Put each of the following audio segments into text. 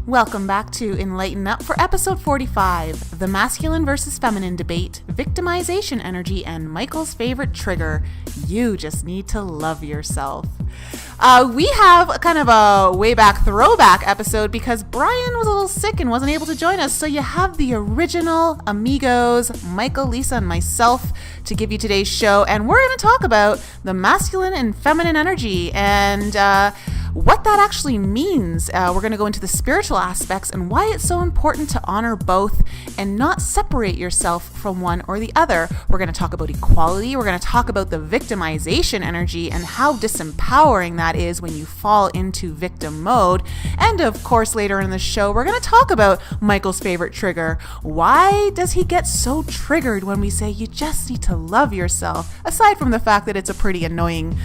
Welcome back to enLIGHTenUP for episode 45, the masculine versus feminine debate, victimization energy, and Michael's favorite trigger, you just need to love yourself. We have kind of a way back throwback episode because Brian was a little sick and wasn't able to join us. So you have the original amigos, Michael, Lisa, and myself to give you today's show. And we're going to talk about the masculine and feminine energy and what that actually means. We're going to go into the spiritual aspects and why it's so important to honor both and not separate yourself from one or the other. We're going to talk about equality. We're going to talk about the victimization energy and how disempowering that is when you fall into victim mode. And of course, later in the show, we're going to talk about Michael's favorite trigger. Why does he get so triggered when we say you just need to love yourself? Aside from the fact that it's a pretty annoying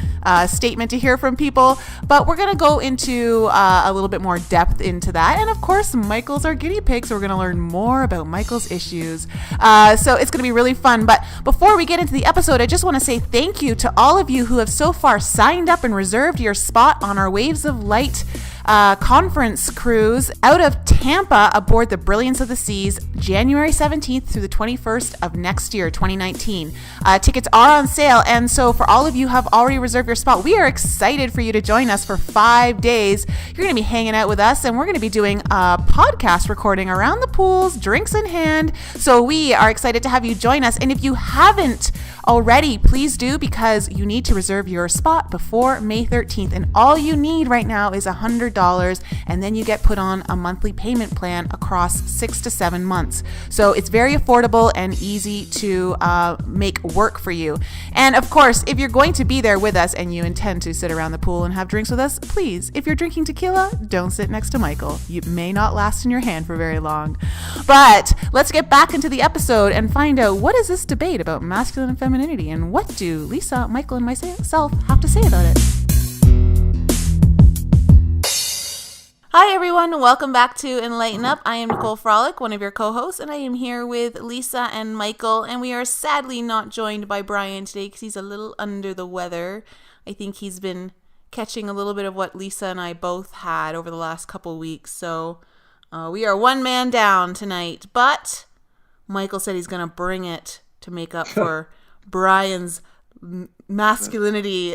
statement to hear from people, but we're going to go into a little bit more depth into that. And of course, Michael's our guinea pig, so we're going to learn more about Michael's issues. So it's going to be really fun. But before we get into the episode, I just want to say thank you to all of you who have so far signed up and reserved your spot on our Waves of Light conference cruise out of Tampa aboard the Brilliance of the Seas, January 17th through the 21st of next year, 2019. Tickets are on sale, and so for all of you who have already reserved your spot, we are excited for you to join us for 5 days. You're going to be hanging out with us, and we're going to be doing a podcast recording around the pools, drinks in hand, so we are excited to have you join us. And if you haven't already, please do, because you need to reserve your spot before May 13th, and all you need right now is $100, and then you get put on a monthly payment plan across 6 to 7 months. So it's very affordable and easy to make work for you. And of course, if you're going to be there with us and you intend to sit around the pool and have drinks with us, please, if you're drinking tequila, don't sit next to Michael. You may not last in your hand for very long. But let's get back into the episode and find out, what is this debate about masculine and femininity, and what do Lisa, Michael, and myself have to say about it? Hi everyone, welcome back to enLIGHTenUP. I am Nicole Frolic, one of your co-hosts, and I am here with Lisa and Michael, and we are sadly not joined by Brian today because he's a little under the weather. I think he's been catching a little bit of what Lisa and I both had over the last couple weeks, so we are one man down tonight, but Michael said he's going to bring it to make up for Brian's masculinity.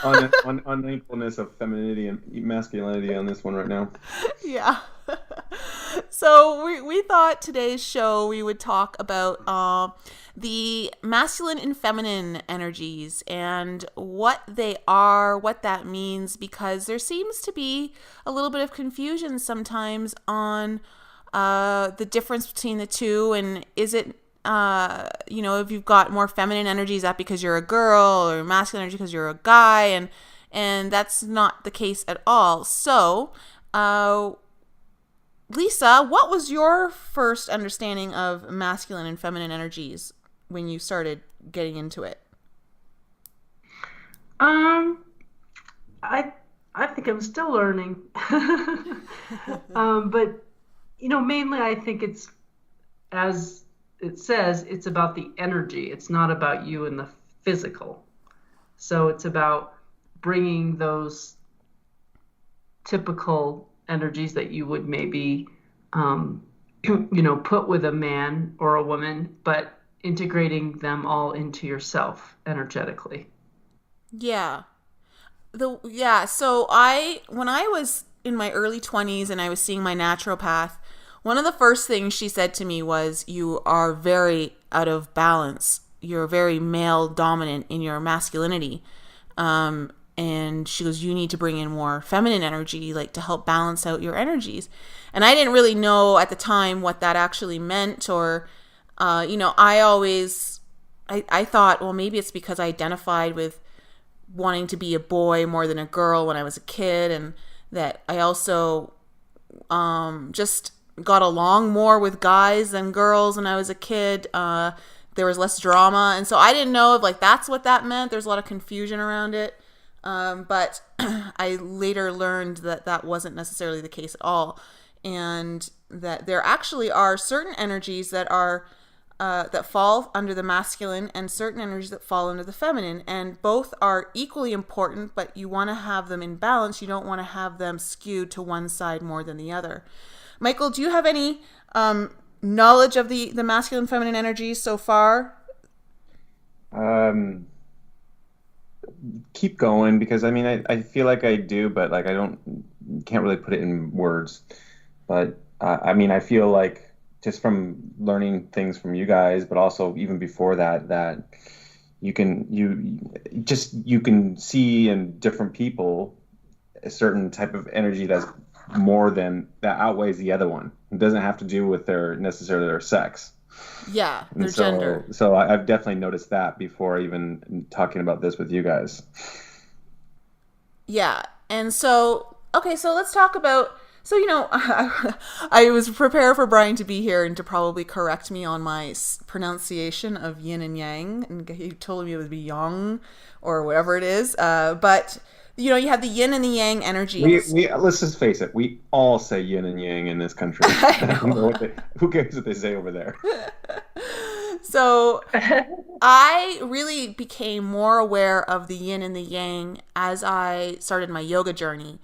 Unequalness of femininity and masculinity on this one right now. Yeah. So we thought today's show we would talk about the masculine and feminine energies and what they are, what that means, because there seems to be a little bit of confusion sometimes on the difference between the two, and is it if you've got more feminine energy, is that because you're a girl, or masculine energy because you're a guy, and that's not the case at all. So, Lisa, what was your first understanding of masculine and feminine energies when you started getting into it? I think I'm still learning. But mainly I think it's, as it says, it's about the energy. It's not about you and the physical. So it's about bringing those typical energies that you would maybe, put with a man or a woman, but integrating them all into yourself energetically. Yeah. So when I was in my early 20s and I was seeing my naturopath, one of the first things she said to me was, you are very out of balance. You're very male dominant in your masculinity. And she goes, you need to bring in more feminine energy, like to help balance out your energies. And I didn't really know at the time what that actually meant, or, I thought, well, maybe it's because I identified with wanting to be a boy more than a girl when I was a kid. And that I also, just got along more with guys than girls when I was a kid. There was less drama, and so I didn't know if that's what that meant. There's a lot of confusion around it, but I later learned that that wasn't necessarily the case at all, and that there actually are certain energies that are that fall under the masculine and certain energies that fall under the feminine, and both are equally important, but you want to have them in balance. You don't want to have them skewed to one side more than the other. Michael, do you have any knowledge of the masculine feminine energies so far? Keep going, because I mean, I feel like I do, but like can't really put it in words. But I mean, I feel like just from learning things from you guys, but also even before that, that you can see in different people a certain type of energy that outweighs the other one. It doesn't have to do with necessarily their sex. Yeah, And their gender. So I've definitely noticed that before even talking about this with you guys. Yeah. And so, okay, so let's talk about. So, I was prepared for Brian to be here and to probably correct me on my pronunciation of yin and yang. And he told me it would be yang or whatever it is. But, you have the yin and the yang energies. Let's just face it. We all say yin and yang in this country. Who cares what they say over there? So I really became more aware of the yin and the yang as I started my yoga journey,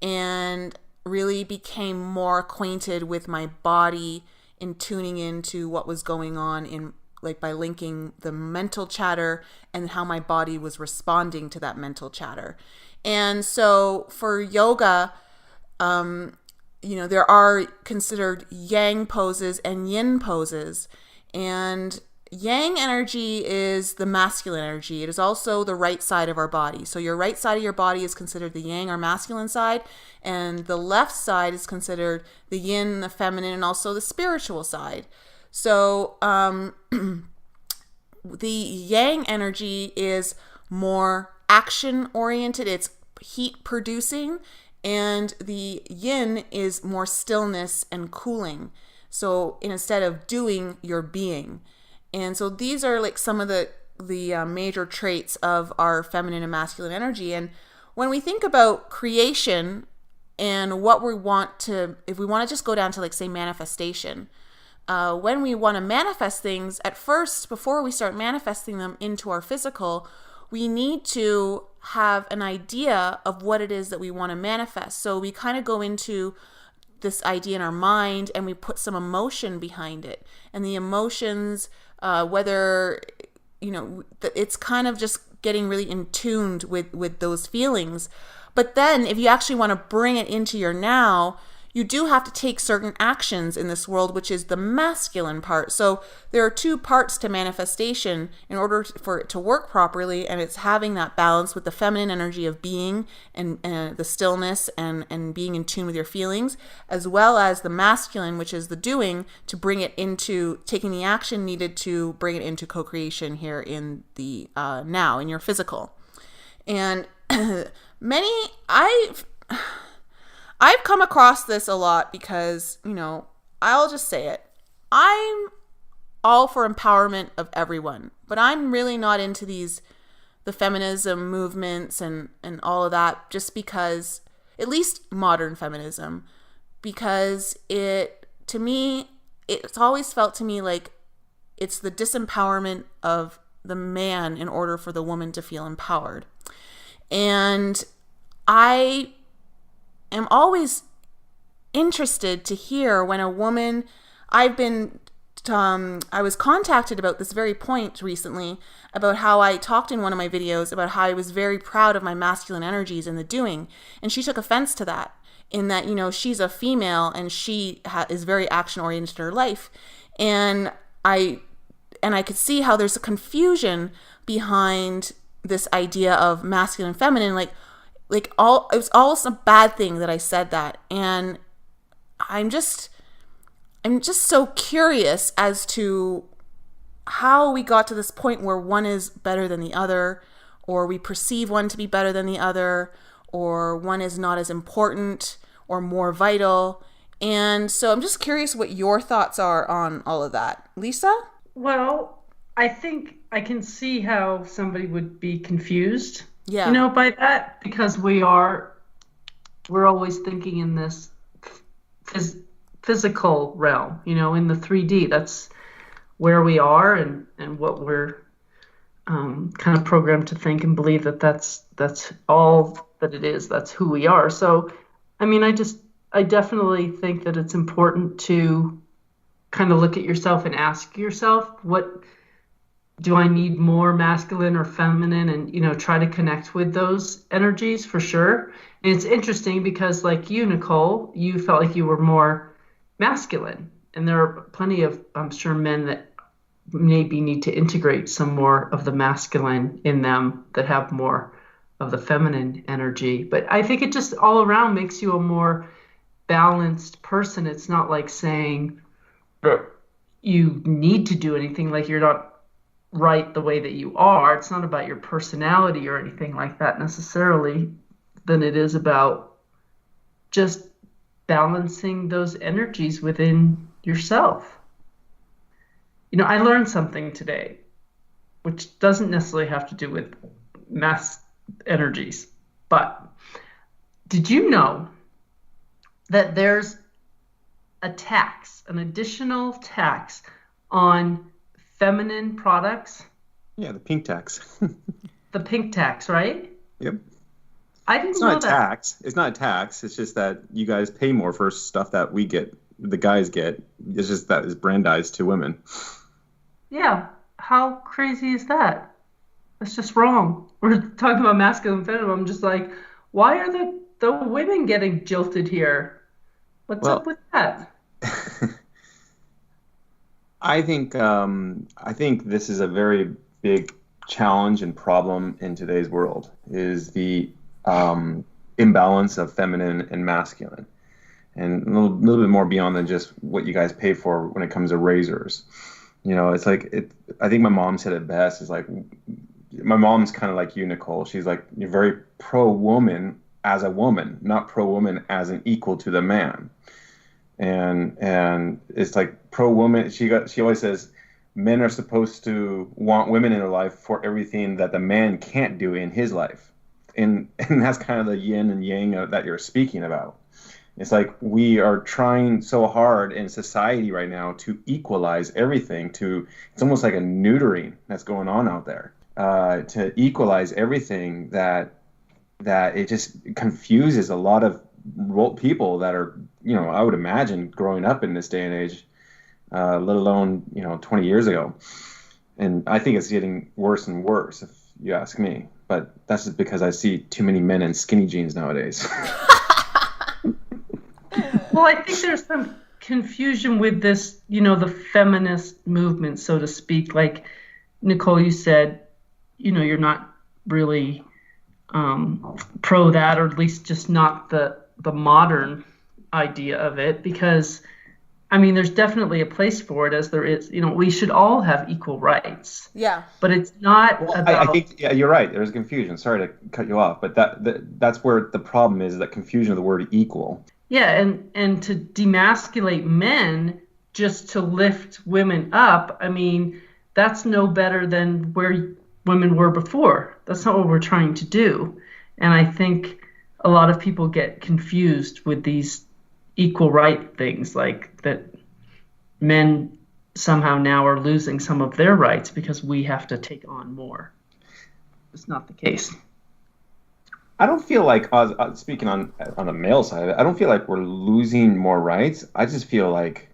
and really became more acquainted with my body and tuning into what was going on by linking the mental chatter and how my body was responding to that mental chatter. And so for yoga, there are considered yang poses and yin poses. And yang energy is the masculine energy. It is also the right side of our body. So your right side of your body is considered the yang, or masculine side, and the left side is considered the yin, the feminine, and also the spiritual side. So the yang energy is more action oriented. It's heat producing, and the yin is more stillness and cooling. So instead of doing, you're being. And so these are like some of the major traits of our feminine and masculine energy. And when we think about creation and what we want to, if we want to just go down to like say manifestation, when we want to manifest things, at first, before we start manifesting them into our physical, we need to have an idea of what it is that we want to manifest. So we kind of go into this idea in our mind and we put some emotion behind it. And the emotions, whether, it's kind of just getting really in tuned with those feelings. But then if you actually want to bring it into your now, you do have to take certain actions in this world, which is the masculine part. So there are two parts to manifestation in order for it to work properly, and it's having that balance with the feminine energy of being and the stillness and being in tune with your feelings, as well as the masculine, which is the doing, to bring it into taking the action needed to bring it into co-creation here in the now, in your physical. And I've come across this a lot because, I'll just say it. I'm all for empowerment of everyone, but I'm really not into the feminism movements and all of that, just because, at least modern feminism, because it's always felt to me like it's the disempowerment of the man in order for the woman to feel empowered. And I am always interested to hear when a woman, I was contacted about this very point recently, about how I talked in one of my videos about how I was very proud of my masculine energies in the doing. And she took offense to that, in that, she's a female and she is very action oriented in her life. And I could see how there's a confusion behind this idea of masculine and feminine, it was almost a bad thing that I said that. And I'm just so curious as to how we got to this point where one is better than the other, or we perceive one to be better than the other, or one is not as important or more vital. And so I'm just curious what your thoughts are on all of that. Lisa? Well, I think I can see how somebody would be confused, yeah, by that, because we're always thinking in this physical realm, in the 3D. That's where we are and what we're kind of programmed to think and believe that's all that it is. That's who we are. So, I mean, I definitely think that it's important to kind of look at yourself and ask yourself, what do I need, more masculine or feminine? And, try to connect with those energies for sure. And it's interesting because, like you, Nicole, you felt like you were more masculine. And there are plenty of, I'm sure, men that maybe need to integrate some more of the masculine in them that have more of the feminine energy. But I think it just all around makes you a more balanced person. It's not like saying you need to do anything, like you're not right the way that you are. It's not about your personality or anything like that necessarily. Then it is about just balancing those energies within yourself. I learned something today, which doesn't necessarily have to do with mass energies, but did you know that there's a tax, an additional tax on feminine products? Yeah, the pink tax. The pink tax, right? Yep. I didn't It's know not a that. tax. It's not a tax. It's just that you guys pay more for stuff that we get, the guys get. It's just that it's brandized to women. Yeah. How crazy is that? That's just wrong. We're talking about masculine and feminine. I'm just like, why are the women getting jilted here? What's up with that? I think this is a very big challenge and problem in today's world, is the imbalance of feminine and masculine, and a little bit more beyond than just what you guys pay for when it comes to razors. It's like I think my mom said it best. Is like, my mom's kind of like you, Nicole. She's like, you're very pro woman as a woman, not pro woman as an equal to the man. And it's like pro woman. She always says men are supposed to want women in their life for everything that the man can't do in his life, and that's kind of the yin and yang that you're speaking about. It's like we are trying so hard in society right now to equalize everything. It's almost like a neutering that's going on out there, to equalize everything, that it just confuses a lot of people that are, I would imagine, growing up in this day and age, let alone 20 years ago. And I think it's getting worse and worse, if you ask me. But that's just because I see too many men in skinny jeans nowadays. Well, I think there's some confusion with this, the feminist movement, so to speak. Like Nicole, you said, you're not really pro that, or at least just not the modern idea of it, because there's definitely a place for it, as there is, we should all have equal rights. Yeah. But it's not about... I think, yeah, you're right. There's confusion. Sorry to cut you off, but that's where the problem is, that confusion of the word equal. Yeah, and to demasculate men just to lift women up, that's no better than where women were before. That's not what we're trying to do. And I think a lot of people get confused with these equal right things, like that men somehow now are losing some of their rights because we have to take on more. It's not the case. I don't feel like, speaking on the male side of it, I don't feel like we're losing more rights. I just feel like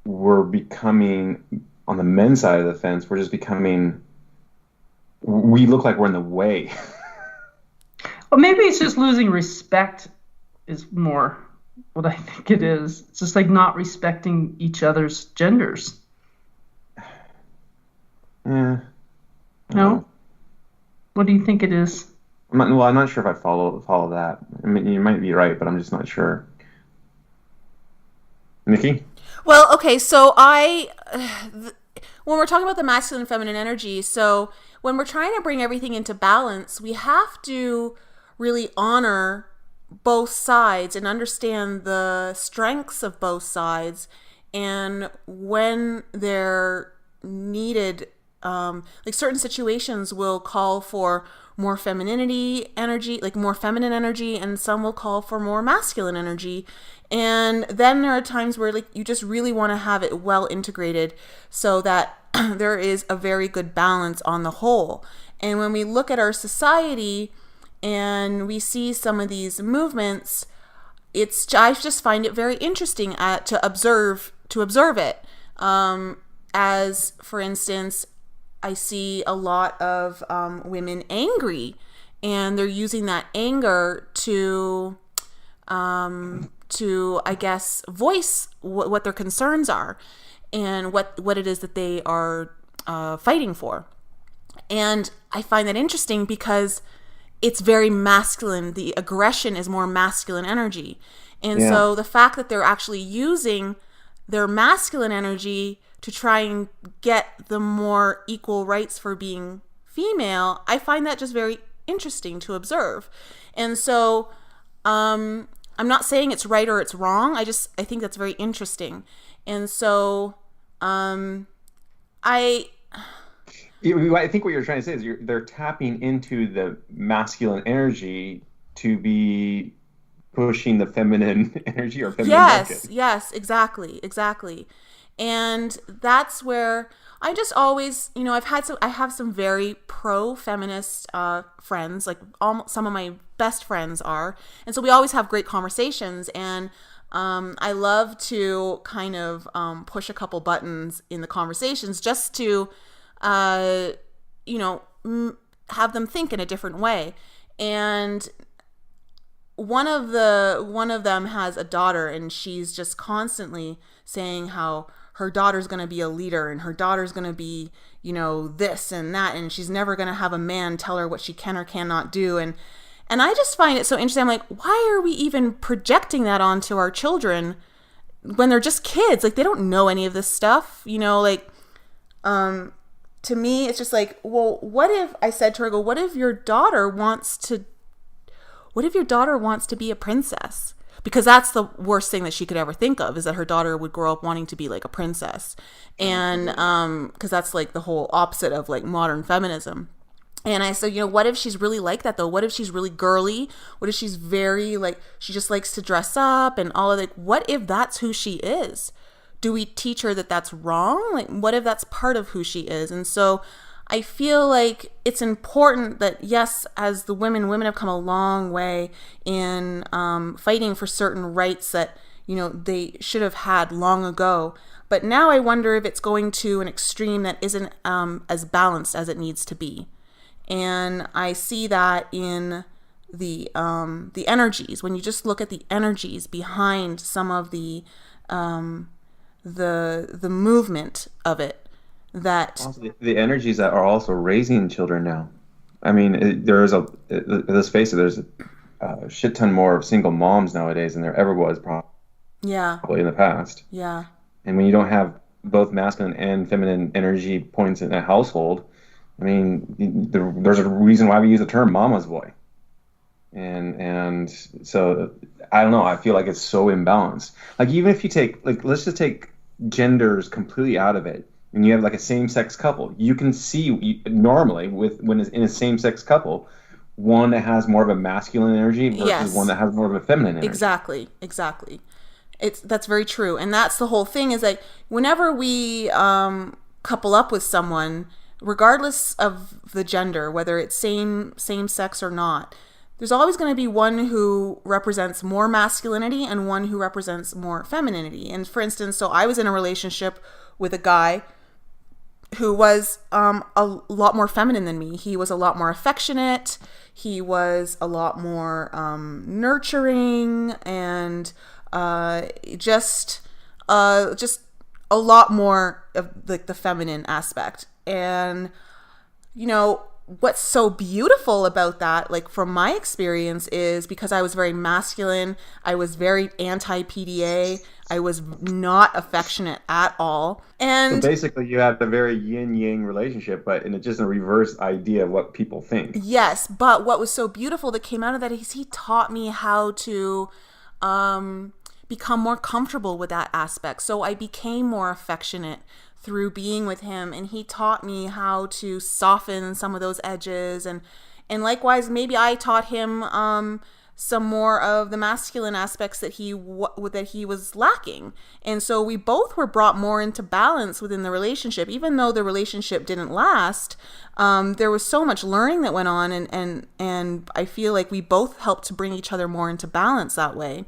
we're becoming, on the men's side of the fence, we look like we're in the way. Well, maybe it's just losing respect is more what I think it is. It's just like not respecting each other's genders. Yeah. No? What do you think it is? I'm not sure if I follow that. You might be right, but I'm just not sure. Nikki? Well, okay, so when we're talking about the masculine and feminine energy, so when we're trying to bring everything into balance, we have to really honor both sides and understand the strengths of both sides, and when they're needed, like certain situations will call for more femininity energy, like more feminine energy, and some will call for more masculine energy. And then there are times where like you just really want to have it well integrated so that there is a very good balance on the whole. And when we look at our society and we see some of these movements, I just find it very interesting to observe it. As for instance, I see a lot of women angry, and they're using that anger to I guess voice what their concerns are and what it is that they are fighting for. And I find that interesting because it's very masculine. The aggression is more masculine energy. And so the fact that they're actually using their masculine energy to try and get the more equal rights for being female, I find that just very interesting to observe. And so I'm not saying it's right or it's wrong. I think that's very interesting. And so I think what you're trying to say is they're tapping into the masculine energy to be pushing the feminine energy or feminine market. Yes, exactly. And that's where I just always, I have some very pro-feminist friends, like some of my best friends are. And so we always have great conversations. And I love to kind of push a couple buttons in the conversations just to, have them think in a different way. And one of them has a daughter, and she's just constantly saying how her daughter's going to be a leader and her daughter's going to be, this and that, and she's never going to have a man tell her what she can or cannot do. And I just find it so interesting. I'm like, why are we even projecting that onto our children when they're just kids? Like, they don't know any of this stuff, to me, it's just like, well, what if I said to her, what if your daughter wants to be a princess? Because that's the worst thing that she could ever think of, is that her daughter would grow up wanting to be like a princess. And because that's like the whole opposite of like modern feminism. And I said, what if she's really like that though? What if she's really girly? What if she's very like, she just likes to dress up and all of that? What if that's who she is? Do we teach her that that's wrong? Like, what if that's part of who she is? And so I feel like it's important that, yes, as the women have come a long way in fighting for certain rights that, they should have had long ago. But now I wonder if it's going to an extreme that isn't as balanced as it needs to be. And I see that in the energies. When you just look at the energies behind some of the movement of it, that also, the energies that are also raising children now. I mean, let's face it, there's a shit ton more single moms nowadays than there ever was probably in the past. Yeah. And when you don't have both masculine and feminine energy points in a household, I mean, there's a reason why we use the term mama's boy. And so I don't know, I feel like it's so imbalanced. Like, even if you take, like, let's just take genders completely out of it, and you have like a same-sex couple, you can see normally when it's in a same-sex couple, one that has more of a masculine energy versus one that has more of a feminine energy. Exactly. That's very true. And that's the whole thing, is like, whenever we couple up with someone, regardless of the gender, whether it's same sex or not, there's always going to be one who represents more masculinity and one who represents more femininity. And for instance, so I was in a relationship with a guy who was a lot more feminine than me. He was a lot more affectionate. He was a lot more nurturing, and just a lot more of like the feminine aspect. And what's so beautiful about that, like from my experience, is because I was very masculine, I was very anti-PDA, I was not affectionate at all. And so basically you have a very yin-yang relationship, but in just a reverse idea of what people think. Yes, but what was so beautiful that came out of that is he taught me how to become more comfortable with that aspect. So I became more affectionate through being with him, and he taught me how to soften some of those edges, and likewise maybe I taught him some more of the masculine aspects that he was lacking. And so we both were brought more into balance within the relationship. Even though the relationship didn't last, there was so much learning that went on, and I feel like we both helped to bring each other more into balance that way.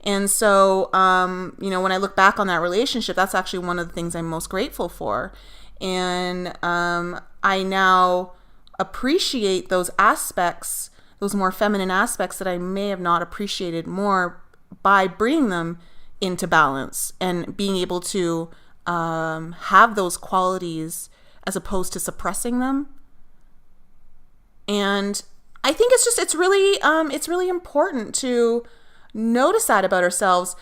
And so, when I look back on that relationship, that's actually one of the things I'm most grateful for. And I now appreciate those aspects, those more feminine aspects that I may have not appreciated more, by bringing them into balance and being able to have those qualities as opposed to suppressing them. And I think it's really important to notice that about ourselves.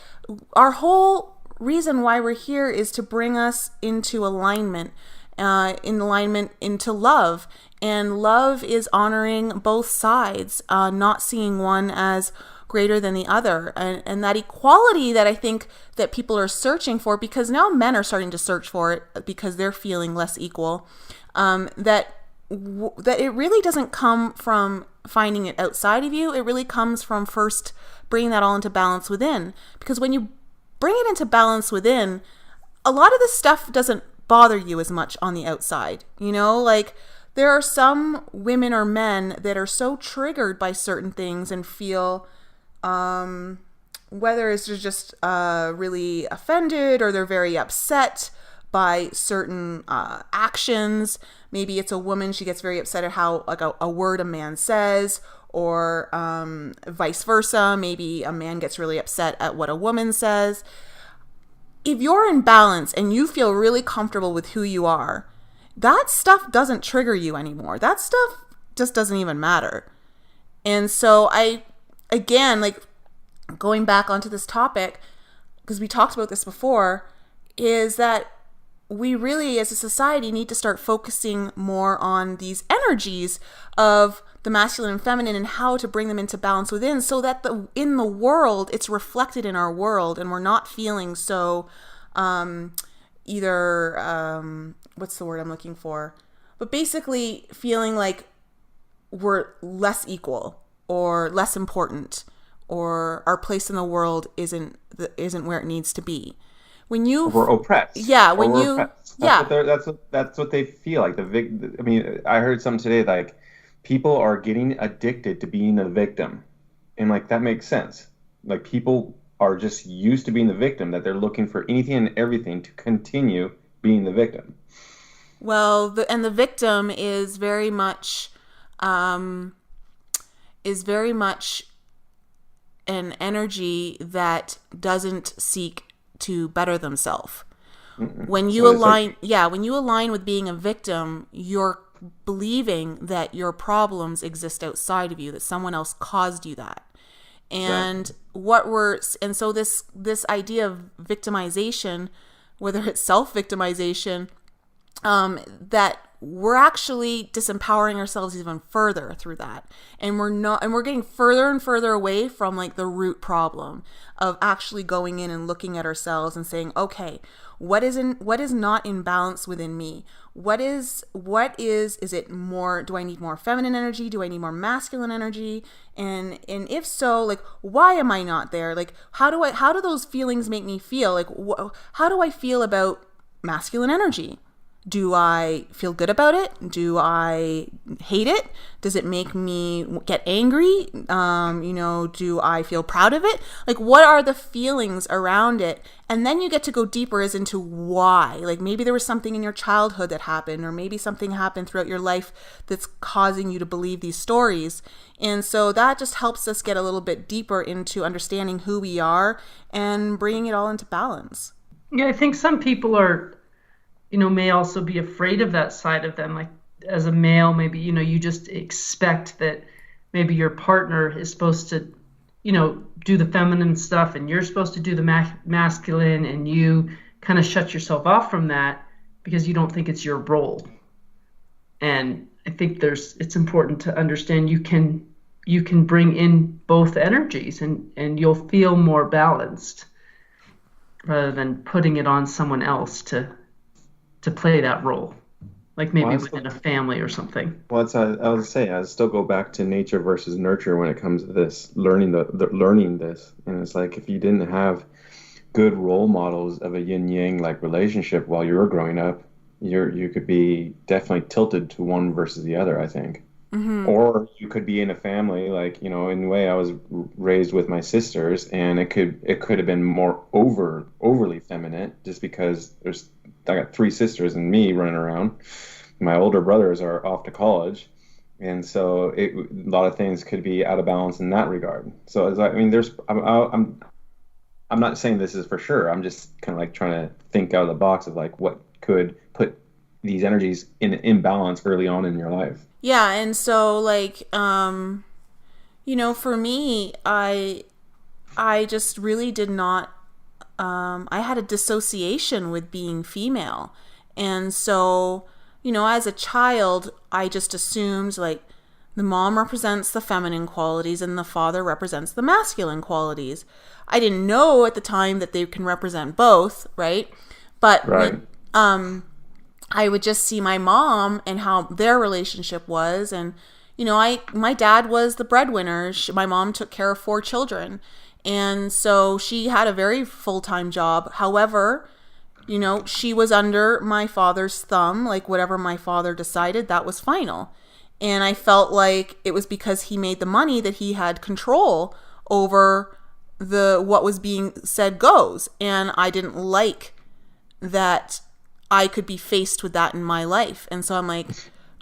Our whole reason why we're here is to bring us into alignment, into love. And love is honoring both sides, not seeing one as greater than the other. And that equality that I think that people are searching for, because now men are starting to search for it because they're feeling less equal, that it really doesn't come from finding it outside of you. It really comes from first bringing that all into balance within. Because when you bring it into balance within, a lot of this stuff doesn't bother you as much on the outside. Like, there are some women or men that are so triggered by certain things and feel, whether it's just really offended or they're very upset by certain actions. Maybe it's a woman, she gets very upset at how, like, a word a man says, or vice versa. Maybe a man gets really upset at what a woman says. If you're in balance and you feel really comfortable with who you are, that stuff doesn't trigger you anymore. That stuff just doesn't even matter. And so again, like, going back onto this topic, because we talked about this before, is that we really, as a society, need to start focusing more on these energies of the masculine and feminine and how to bring them into balance within, so that in the world, it's reflected in our world, and we're not feeling so what's the word I'm looking for? But basically feeling like we're less equal or less important, or our place in the world isn't where it needs to be. When you we're oppressed. Yeah, that's what they feel like. I mean, I heard some today, like, people are getting addicted to being a victim, and, like, that makes sense. Like, people are just used to being the victim, that they're looking for anything and everything to continue being the victim. Well, the victim is very much an energy that doesn't seek to better themselves. When you align with being a victim, you're believing that your problems exist outside of you, that someone else caused you that. And so this idea of victimization, whether it's self-victimization, that we're actually disempowering ourselves even further through that. And we're getting further and further away from, like, the root problem of actually going in and looking at ourselves and saying, okay, what is not in balance within me? Is it more, do I need more feminine energy? Do I need more masculine energy? And if so, like, why am I not there? Like, how do those feelings make me feel? Like, how do I feel about masculine energy? Do I feel good about it? Do I hate it? Does it make me get angry? Do I feel proud of it? Like, what are the feelings around it? And then you get to go deeper as into why. Like, maybe there was something in your childhood that happened, or maybe something happened throughout your life that's causing you to believe these stories. And so that just helps us get a little bit deeper into understanding who we are and bringing it all into balance. Yeah, I think some people may also be afraid of that side of them. Like, as a male, maybe, you just expect that maybe your partner is supposed to, do the feminine stuff, and you're supposed to do the masculine, and you kind of shut yourself off from that because you don't think it's your role. And I think it's important to understand you can bring in both energies, and you'll feel more balanced rather than putting it on someone else to play that role. like Well, maybe I within still, a family or something. well, it's, I was say I still go back to nature versus nurture when it comes to this learning the learning this, and it's like if you didn't have good role models of a yin yang like relationship while you were growing up, you could be definitely tilted to one versus the other, I think. Or you could be in a family like, in the way I was raised with my sisters, and it could have been more overly feminine just because I got three sisters and me running around. My older brothers are off to college, and so a lot of things could be out of balance in that regard. So I mean, I'm not saying this is for sure. I'm just kind of like trying to think out of the box of like what could put these energies in imbalance early on in your life. Yeah, and so like for me, I just really did not I had a dissociation with being female. And so, as a child, I just assumed like the mom represents the feminine qualities and the father represents the masculine qualities. I didn't know at the time that they can represent both, right? But Right. when I would just see my mom and how their relationship was, and my dad was the breadwinner. My mom took care of 4 children, and so she had a very full-time job. However, she was under my father's thumb. Like whatever my father decided, that was final. And I felt like it was because he made the money that he had control over the what was being said goes. And I didn't like that I could be faced with that in my life. And so I'm like,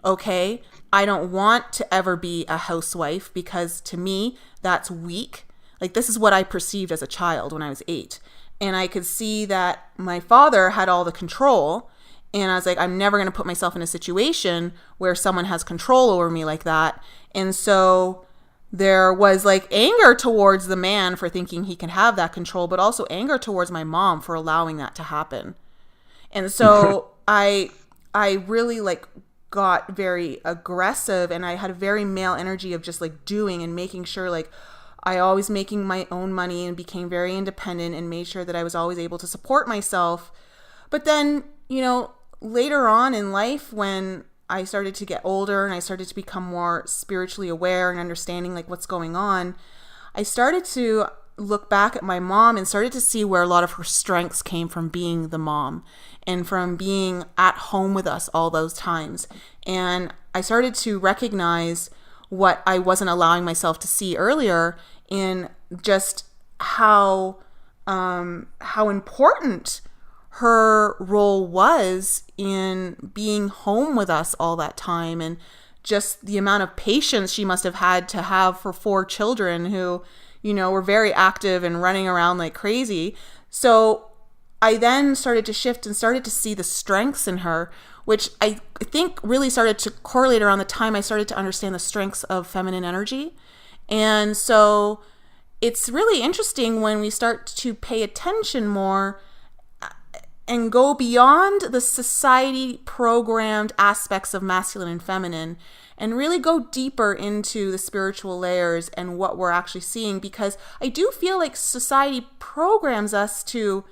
okay, I don't want to ever be a housewife because to me, that's weak. Like this is what I perceived as a child when I was 8. And I could see that my father had all the control. And I was like, I'm never going to put myself in a situation where someone has control over me like that. And so there was like anger towards the man for thinking he can have that control, but also anger towards my mom for allowing that to happen. And so I really like got very aggressive, and I had a very male energy of just like doing and making sure like I always making my own money and became very independent and made sure that I was always able to support myself. But then, later on in life when I started to get older and I started to become more spiritually aware and understanding like what's going on, I started to look back at my mom and started to see where a lot of her strengths came from being the mom and from being at home with us all those times. And I started to recognize what I wasn't allowing myself to see earlier in just how important her role was in being home with us all that time, and just the amount of patience she must have had to have for 4 children who, were very active and running around like crazy. So I then started to shift and started to see the strengths in her, which I think really started to correlate around the time I started to understand the strengths of feminine energy. And so it's really interesting when we start to pay attention more and go beyond the society programmed aspects of masculine and feminine and really go deeper into the spiritual layers and what we're actually seeing. Because I do feel like society programs us to,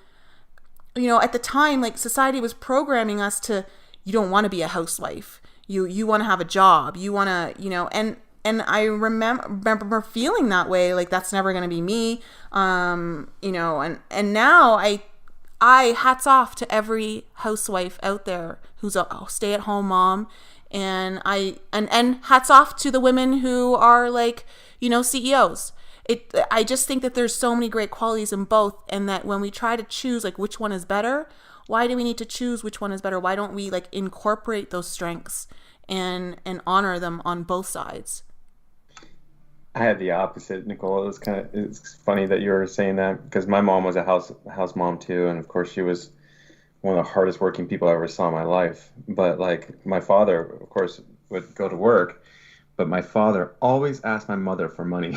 at the time, like society was programming us to, you don't want to be a housewife. You want to have a job. You want to, and I remember feeling that way, like that's never going to be me. And now I hats off to every housewife out there who's a stay-at-home mom, and and hats off to the women who are like, CEOs. I just think that there's so many great qualities in both, and that when we try to choose like which one is better, why do we need to choose which one is better? Why don't we like incorporate those strengths and honor them on both sides? I had the opposite, Nicole. It's funny that you were saying that because my mom was a house mom too, and of course she was one of the hardest working people I ever saw in my life. But like my father, of course, would go to work, but my father always asked my mother for money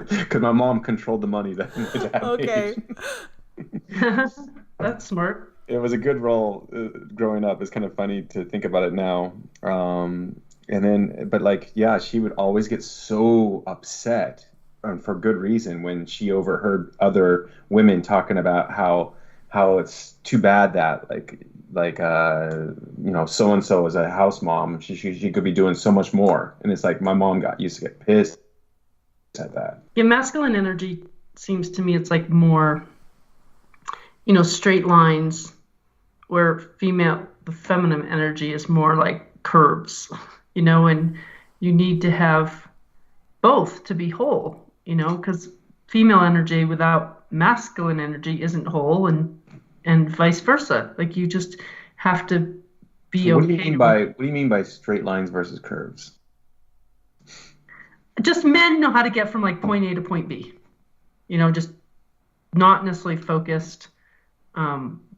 because my mom controlled the money that my dad Okay. made. That's smart. It was a good role growing up. It's kind of funny to think about it now. And then, but like, yeah, she would always get so upset, and for good reason, when she overheard other women talking about how how it's too bad that so and so is a house mom. She could be doing so much more, and it's like my mom used to get pissed at that. Yeah, masculine energy seems to me it's like more, straight lines, where the feminine energy is more like curves, and you need to have both to be whole, because female energy without masculine energy isn't whole, and vice versa. Like you just have to be So what okay. what do you mean by straight lines versus curves? Just men know how to get from like point A to point B, just not necessarily focused,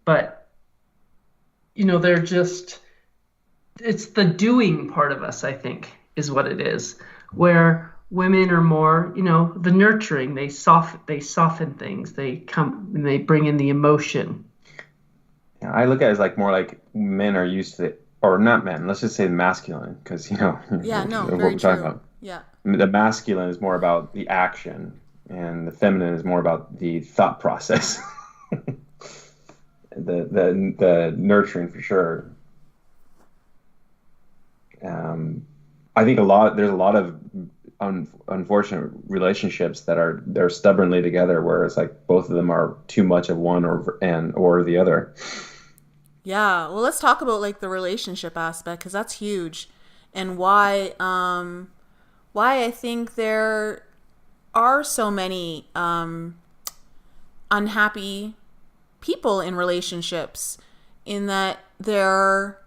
but they're just, it's the doing part of us, I think, is what it is, where women are more, the nurturing. They soften things. They come and they bring in the emotion. Yeah, I look at it as like more like men are used to it, or not men. Let's just say masculine, because Yeah, no, what very we're talking true. about. Yeah. The masculine is more about the action, and the feminine is more about the thought process. The nurturing for sure. I think there's a lot of unfortunate relationships they're stubbornly together, where it's like both of them are too much of one or the other. Yeah. Well, let's talk about like the relationship aspect, because that's huge, and why I think there are so many unhappy people in relationships, in that they're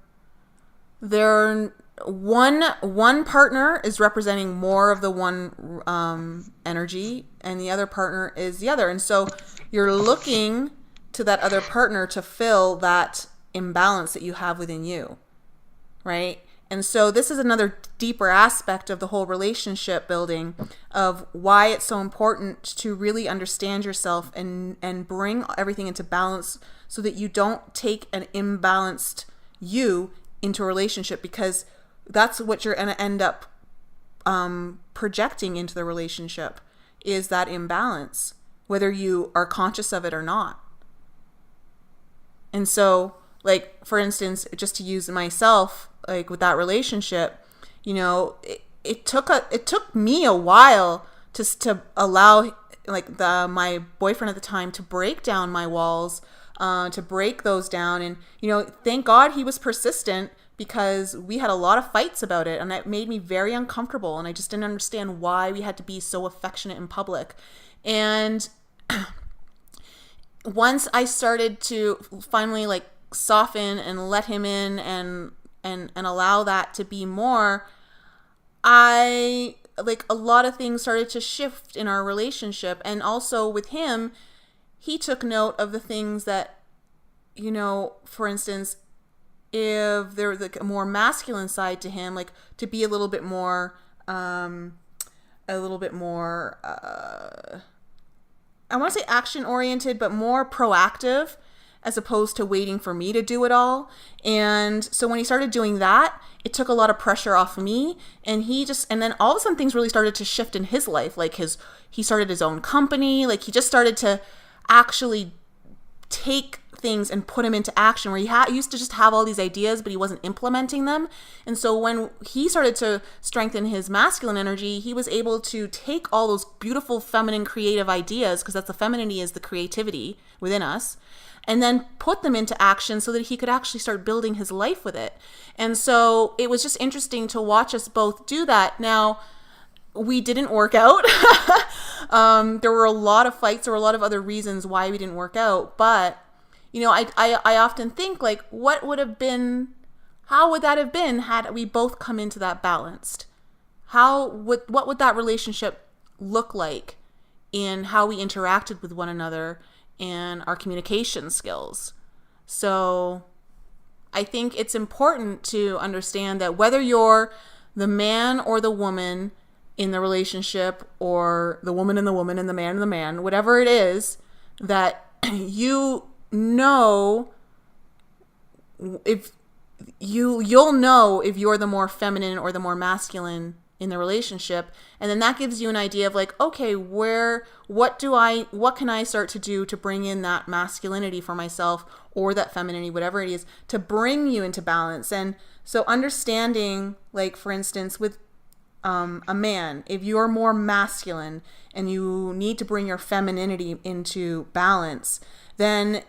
one partner is representing more of the one energy, and the other partner is the other, and so you're looking to that other partner to fill that imbalance that you have within you, right? And so this is another deeper aspect of the whole relationship building, of why it's so important to really understand yourself and bring everything into balance, so that you don't take an imbalanced you into a relationship, because that's what you're going to end up projecting into the relationship, is that imbalance, whether you are conscious of it or not. And so, like, for instance, just to use myself, like with that relationship, it took me a while to allow like my boyfriend at the time to break down my walls, to break those down, and thank God he was persistent, because we had a lot of fights about it, and it made me very uncomfortable, and I just didn't understand why we had to be so affectionate in public. And once I started to finally like soften and let him in and allow that to be more, I like a lot of things started to shift in our relationship. And also with him, he took note of the things that, for instance, if there was like a more masculine side to him, like to be a little bit more I want to say action oriented, but more proactive, as opposed to waiting for me to do it all. And so when he started doing that, it took a lot of pressure off me, and then all of a sudden things really started to shift in his life. Like he started his own company. Like he just started to actually take things and put them into action, where he used to just have all these ideas, but he wasn't implementing them. And so when he started to strengthen his masculine energy, he was able to take all those beautiful feminine creative ideas, because that's the femininity, is the creativity within us, and then put them into action so that he could actually start building his life with it. And so it was just interesting to watch us both do that. Now, we didn't work out. There were a lot of fights. There were a lot of other reasons why we didn't work out. But, I often think, like, how would that have been had we both come into that balanced? What would that relationship look like in how we interacted with one another and our communication skills? So I think it's important to understand that whether you're the man or the woman in the relationship, or the woman and the woman and the man, whatever it is, that you'll know if you're the more feminine or the more masculine in the relationship. And then that gives you an idea of like, okay, what can I start to do to bring in that masculinity for myself, or that femininity, whatever it is, to bring you into balance. And so understanding, like, for instance, with a man, if you're more masculine and you need to bring your femininity into balance, then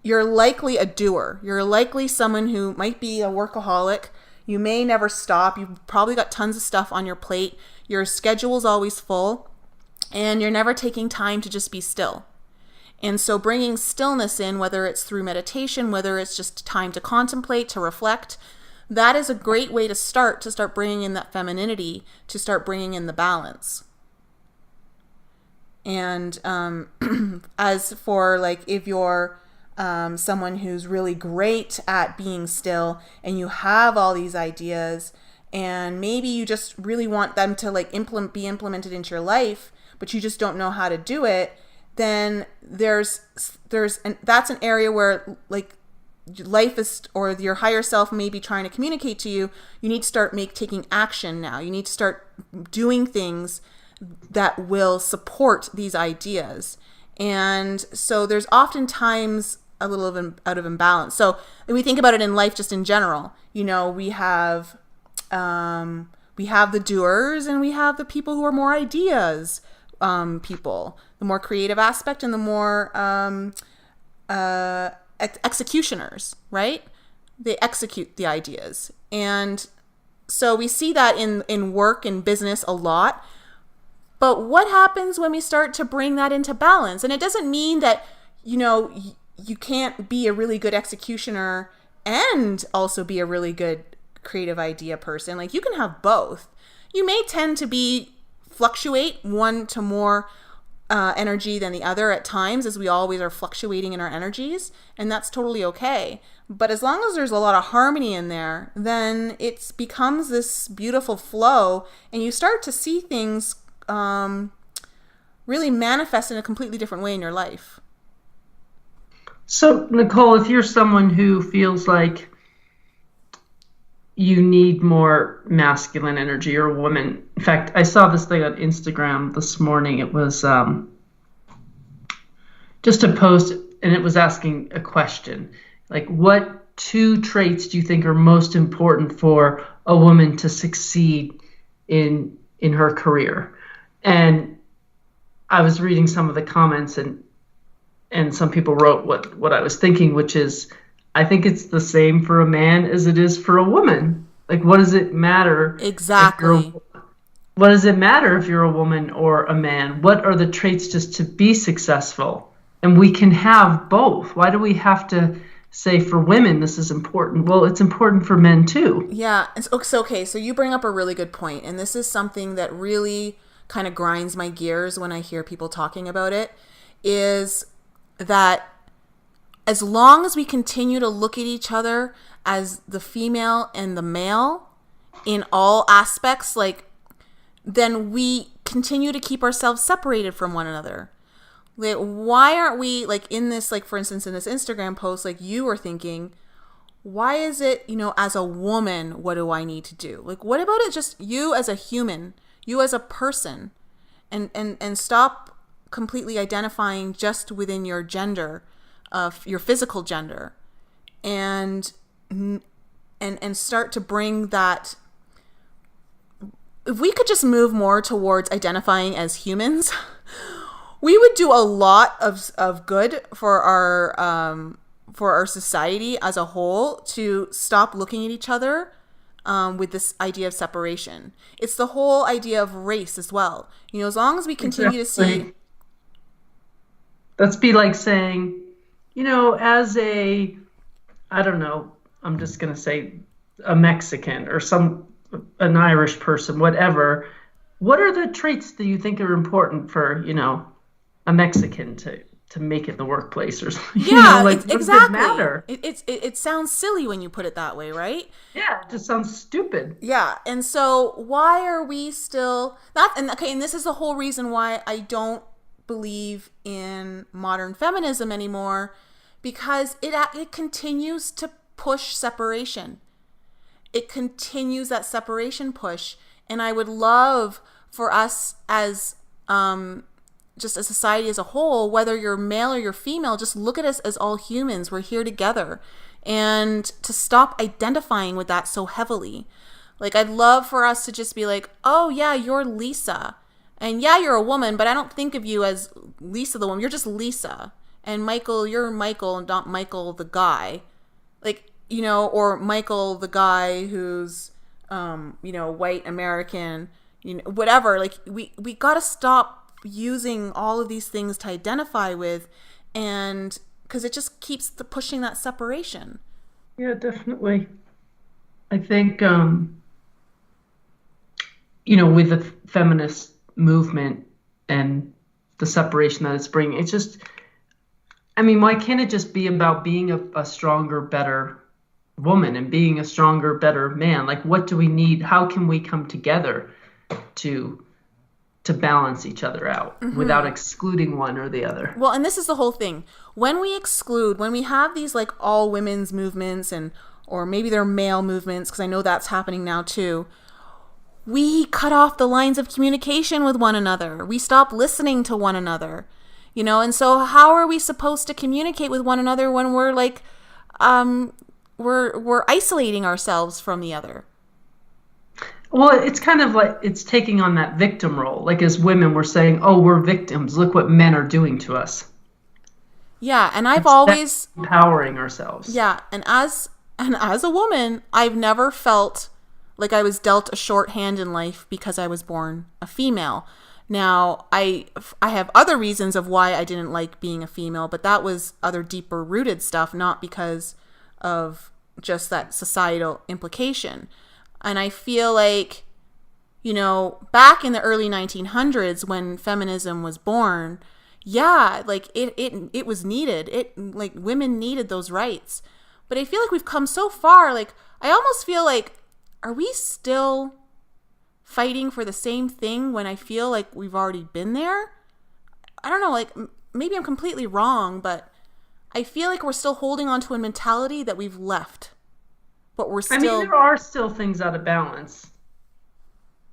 you're likely a doer. You're likely someone who might be a workaholic. You may never stop. You've probably got tons of stuff on your plate. Your schedule's always full, and you're never taking time to just be still. And so bringing stillness in, whether it's through meditation, whether it's just time to contemplate, to reflect, that is a great way to start bringing in that femininity, to start bringing in the balance. And as for like, if you're someone who's really great at being still and you have all these ideas and maybe you just really want them to like be implemented into your life, but you just don't know how to do it, then that's an area where like life is, or your higher self may be trying to communicate to you. You need to start taking action now. You need to start doing things that will support these ideas. And so there's oftentimes a little out of imbalance. So if we think about it in life, just in general, you know, we have the doers and we have the people who are more ideas people, the more creative aspect and the more executioners, right? They execute the ideas. And so we see that in work and business a lot. But what happens when we start to bring that into balance? And it doesn't mean that, you know, you can't be a really good executioner and also be a really good creative idea person. Like, you can have both. You may tend to fluctuate one to more energy than the other at times, as we always are fluctuating in our energies, and that's totally okay. But as long as there's a lot of harmony in there, then it becomes this beautiful flow, and you start to see things really manifest in a completely different way in your life. So, Nicole, if you're someone who feels like you need more masculine energy, or a woman, in fact, I saw this thing on Instagram this morning. It was just a post, and it was asking a question, like, what 2 traits do you think are most important for a woman to succeed in her career? And I was reading some of the comments, and some people wrote what I was thinking, which is, I think it's the same for a man as it is for a woman. Like, what does it matter? Exactly. What does it matter if you're a woman or a man? What are the traits just to be successful? And we can have both. Why do we have to say for women this is important? Well, it's important for men too. Yeah. Okay. So you bring up a really good point, and this is something that really kind of grinds my gears when I hear people talking about it, is that as long as we continue to look at each other as the female and the male in all aspects, like, then we continue to keep ourselves separated from one another. Like, why aren't we, like, in this, like, for instance, in this Instagram post, like you were thinking, why is it, you know, as a woman, what do I need to do? Like, what about it just you as a human, you as a person, and stop completely identifying just within your gender, your physical gender, and start to bring that. If we could just move more towards identifying as humans, we would do a lot of good for our society as a whole, to stop looking at each other with this idea of separation. It's the whole idea of race as well. You know, as long as we continue to see. That's be like saying, you know, as I don't know, I'm just going to say a Mexican or an Irish person, whatever. What are the traits that you think are important for, you know, a Mexican to make it in the workplace or something? Yeah, you know, like, exactly. What does it matter? It sounds silly when you put it that way, right? Yeah, it just sounds stupid. Yeah, and so why are we still not? And this is the whole reason why I don't believe in modern feminism anymore, because it continues to push separation. It continues that separation push, And I would love for us as just a society as a whole, whether you're male or you're female, just look at us as all humans. We're here together. And to stop identifying with that so heavily. Like, I'd love for us to just be like, oh, yeah, you're Lisa. And yeah, you're a woman, but I don't think of you as Lisa the woman. You're just Lisa. And Michael, you're Michael, not Michael the guy. Like, you know, or Michael the guy who's, you know, white American, you know, whatever. Like, we got to stop using all of these things to identify with, and because it just keeps pushing that separation. Yeah, definitely. I think, you know, with the feminist movement and the separation that it's bringing, it's just, I mean, why can't it just be about being a stronger, better woman and being a stronger, better man? Like, what do we need? How can we come together to balance each other out without excluding one or the other? Well, and this is the whole thing. When we exclude, when we have these like all women's movements or maybe they're male movements, because I know that's happening now too, we cut off the lines of communication with one another. We stop listening to one another, you know? And so how are we supposed to communicate with one another when we're like, we're isolating ourselves from the other? Well, it's kind of like it's taking on that victim role. Like, as women, we're saying, oh, we're victims. Look what men are doing to us. Yeah, and I've always empowering ourselves. Yeah, and as a woman, I've never felt like I was dealt a short hand in life because I was born a female. Now, I have other reasons of why I didn't like being a female, but that was other deeper rooted stuff, not because of just that societal implication. And I feel like, you know, back in the early 1900s when feminism was born, yeah, like it was needed. Like, women needed those rights. But I feel like we've come so far. Like, I almost feel like, are we still fighting for the same thing when I feel like we've already been there? I don't know, like, maybe I'm completely wrong, but I feel like we're still holding on to a mentality that we've left. But we're still... I mean, there are still things out of balance.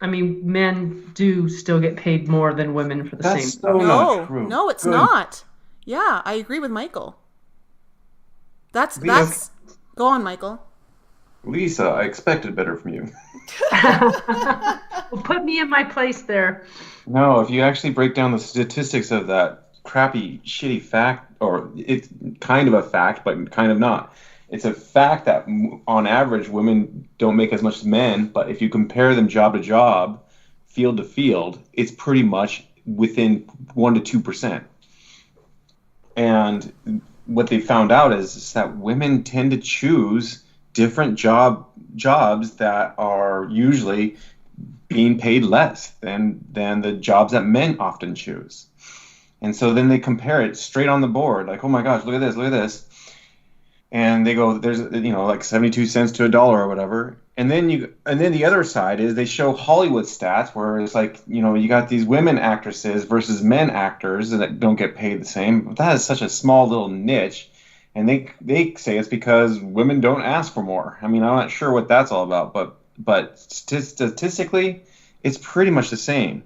I mean, men do still get paid more than women for the same stuff. No, it's not. Yeah, I agree with Michael. That's... Go on, Michael. Lisa, I expected better from you. Well, put me in my place there. No, if you actually break down the statistics of that crappy, shitty fact, or it's kind of a fact, but kind of not. It's a fact that on average, women don't make as much as men, but if you compare them job to job, field to field, it's pretty much within 1% to 2%. And what they found out is that women tend to choose different jobs that are usually being paid less than the jobs that men often choose. And so then they compare it straight on the board, like, oh my gosh, look at this. And they go, there's, you know, like 72 cents to $1 or whatever. And then the other side is they show Hollywood stats where it's like, you know, you got these women actresses versus men actors that don't get paid the same. But that is such a small little niche. And they say it's because women don't ask for more. I mean, I'm not sure what that's all about, but statistically, it's pretty much the same.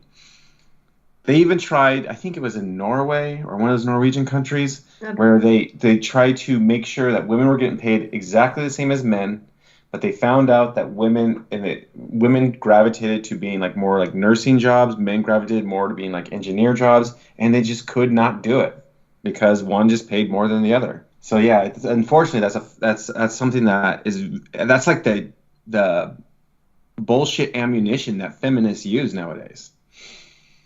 They even tried, I think it was in Norway or one of those Norwegian countries, where they tried to make sure that women were getting paid exactly the same as men, but they found out that women gravitated to being like more like nursing jobs, men gravitated more to being like engineer jobs, and they just could not do it because one just paid more than the other. So yeah, unfortunately, that's something that's like the bullshit ammunition that feminists use nowadays.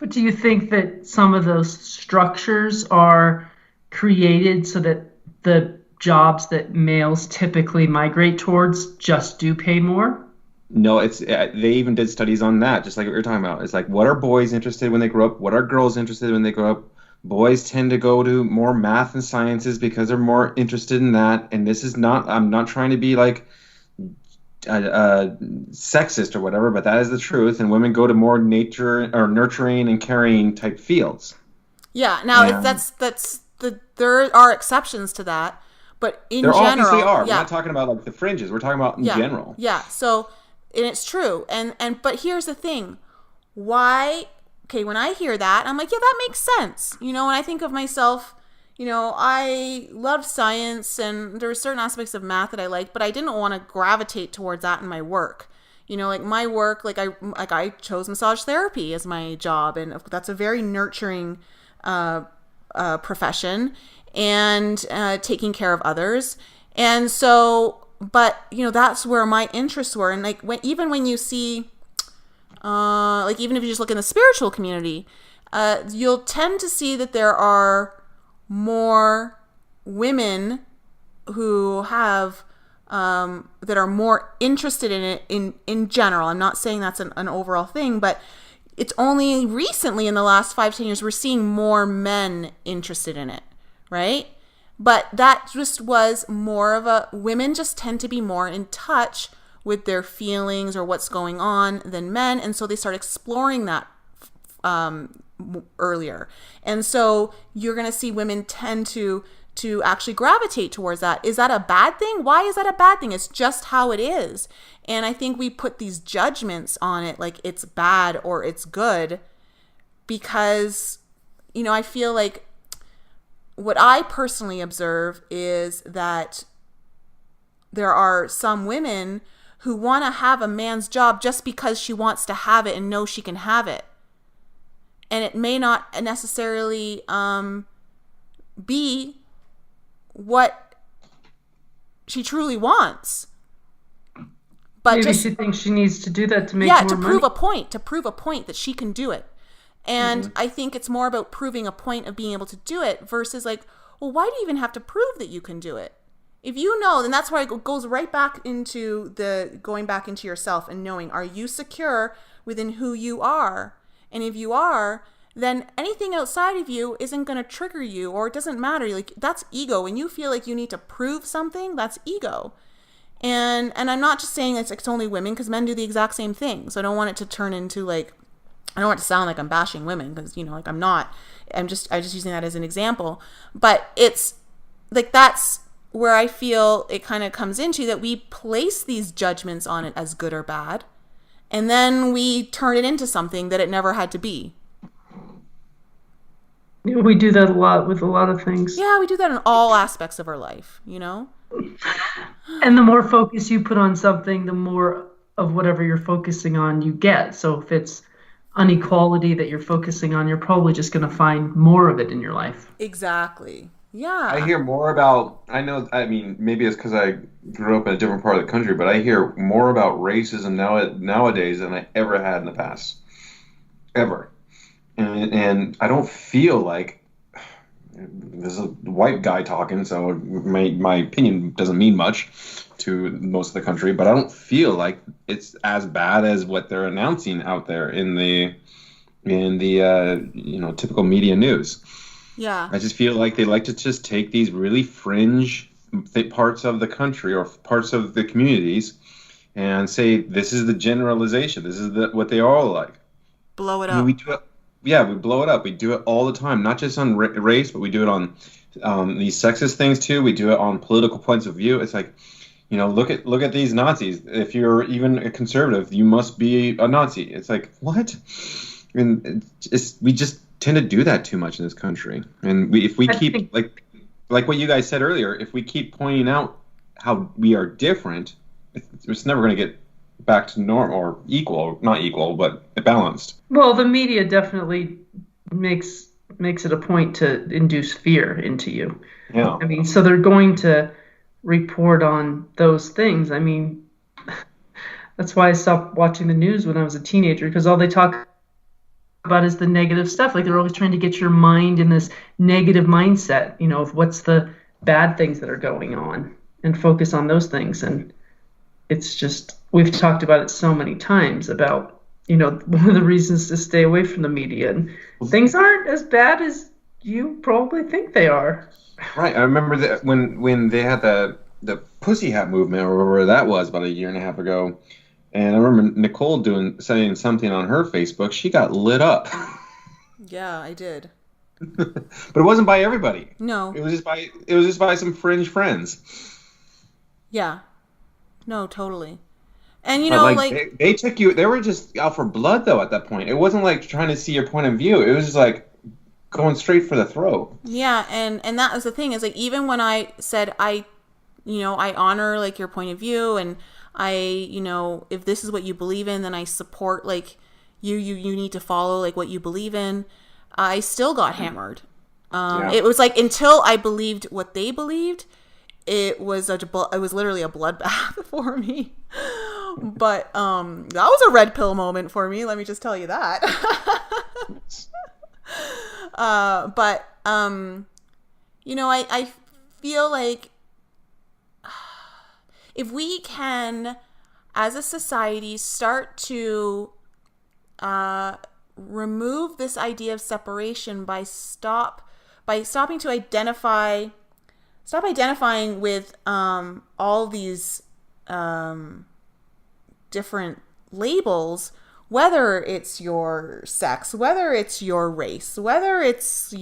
But do you think that some of those structures are created so that the jobs that males typically migrate towards just do pay more? No, they even did studies on that, just like what you're talking about. It's like, what are boys interested in when they grow up? What are girls interested in when they grow up? Boys tend to go to more math and sciences because they're more interested in that. And this is not, I'm not trying to be like sexist or whatever, but that is the truth. And women go to more nature or nurturing and caring type fields. Yeah. Now there are exceptions to that, but in general, obviously are. Yeah. We're not talking about like the fringes. We're talking about in general. Yeah. So and it's true. And but here's the thing. Why? Okay, when I hear that, I'm like, yeah, that makes sense. You know, when I think of myself, you know, I loved science and there were certain aspects of math that I liked, but I didn't want to gravitate towards that in my work. You know, like my work, I chose massage therapy as my job, and that's a very nurturing profession, and taking care of others. And so, but you know, that's where my interests were. And like even when you see, like even if you just look in the spiritual community, you'll tend to see that there are more women who have that are more interested in it in general. I'm not saying that's an overall thing, but it's only recently in the last 5-10 years we're seeing more men interested in it, right? But that just was more of a, women just tend to be more in touch with their feelings or what's going on than men, and so they start exploring that earlier. And so you're going to see women tend to actually gravitate towards that. Is that a bad thing? Why is that a bad thing? It's just how it is. And I think we put these judgments on it like it's bad or it's good because, you know, I feel like what I personally observe is that there are some women who want to have a man's job just because she wants to have it and knows she can have it. And it may not necessarily be what she truly wants. But maybe she thinks she needs to do that to make more money. To prove a point that she can do it. And I think it's more about proving a point of being able to do it versus like, well, why do you even have to prove that you can do it? If you know, then that's why it goes right back into going back into yourself and knowing, are you secure within who you are? And if you are, then anything outside of you isn't going to trigger you, or it doesn't matter. Like, that's ego. When you feel like you need to prove something, that's ego. And I'm not just saying it's only women, because men do the exact same thing. So I don't want it to turn into like, I don't want it to sound like I'm bashing women, because, you know, like I'm not. I'm just using that as an example. But it's like, that's where I feel it kind of comes into that we place these judgments on it as good or bad. And then we turn it into something that it never had to be. We do that a lot with a lot of things. Yeah, we do that in all aspects of our life, you know? And the more focus you put on something, the more of whatever you're focusing on you get. So if it's inequality that you're focusing on, you're probably just going to find more of it in your life. Exactly. Yeah. I hear more about, I mean, maybe it's because I grew up in a different part of the country, but I hear more about racism nowadays than I ever had in the past. Ever. And I don't feel like, this is a white guy talking, so my opinion doesn't mean much to most of the country, but I don't feel like it's as bad as what they're announcing out there in the typical media news. Yeah. I just feel like they like to just take these really fringe parts of the country or parts of the communities and say, this is the generalization. This is what they are all like. Blow it up. I mean, we blow it up. We do it all the time, not just on race, but we do it on these sexist things too. We do it on political points of view. It's like, you know, look at these Nazis. If you're even a conservative, you must be a Nazi. It's like, what? And we just tend to do that too much in this country. And if we keep like what you guys said earlier, if we keep pointing out how we are different, it's never going to get back to normal or equal, not equal, but balanced. Well, the media definitely makes it a point to induce fear into you. Yeah. I mean, so they're going to report on those things. I mean, that's why I stopped watching the news when I was a teenager, because all they talk about is the negative stuff. Like, they're always trying to get your mind in this negative mindset, you know, of what's the bad things that are going on, and focus on those things. And it's just, we've talked about it so many times about, you know, one of the reasons to stay away from the media. And things aren't as bad as you probably think they are. Right. I remember that when they had the Pussy Hat movement, or whatever that was, about a year and a half ago. And I remember Nicole saying something on her Facebook. She got lit up. Yeah, I did. But it wasn't by everybody. No. It was just by some fringe friends. Yeah. No, totally. And But like they took you, they were just out for blood though at that point. It wasn't like trying to see your point of view. It was just like going straight for the throat. Yeah, and that was the thing, is like, even when I said I honor like your point of view, and if this is what you believe in, then I support like you need to follow like what you believe in. I still got hammered. It was like, until I believed what they believed, it was literally a bloodbath for me. But that was a red pill moment for me, let me just tell you that. I feel like if we can, as a society, start to remove this idea of separation by stopping to stop identifying with all these different labels, whether it's your sex, whether it's your race, whether it's,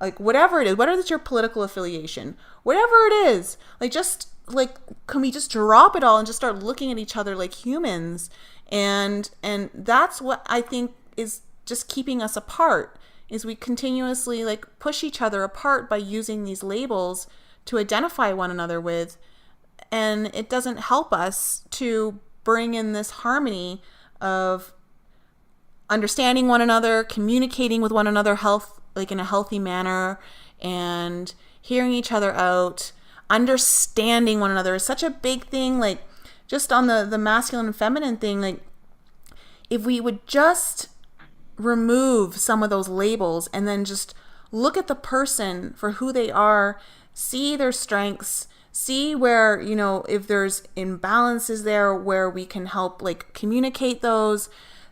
like whatever it is, whether it's your political affiliation, whatever it is, like, just like, can we just drop it all and just start looking at each other like humans? And that's what I think is just keeping us apart, is we continuously like push each other apart by using these labels to identify one another with, and it doesn't help us to bring in this harmony of understanding one another, communicating with one another in a healthy manner, and hearing each other out. Understanding one another is such a big thing. Like, just on the masculine and feminine thing, like, if we would just remove some of those labels and then just look at the person for who they are, see their strengths, see where, if there's imbalances there, where we can help like communicate those,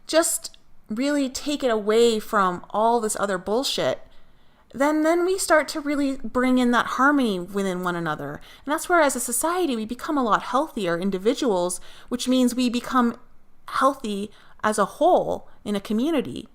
just really take it away from all this other bullshit, then we start to really bring in that harmony within one another. And that's where, as a society, we become a lot healthier individuals, which means we become healthy as a whole in a community.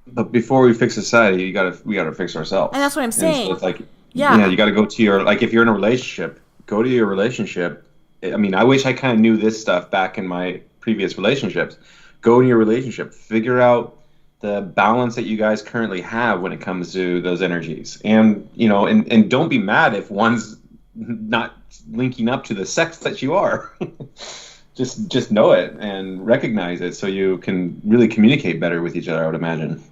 But before we fix society, we gotta fix ourselves. And that's what I'm saying. So it's like, you got to go to your, like, if you're in a relationship, go to your relationship. I mean, I wish I kind of knew this stuff back in my previous relationships. Go to your relationship, figure out the balance that you guys currently have when it comes to those energies, and and don't be mad if one's not linking up to the sex that you are. just know it and recognize it, so you can really communicate better with each other, I would imagine.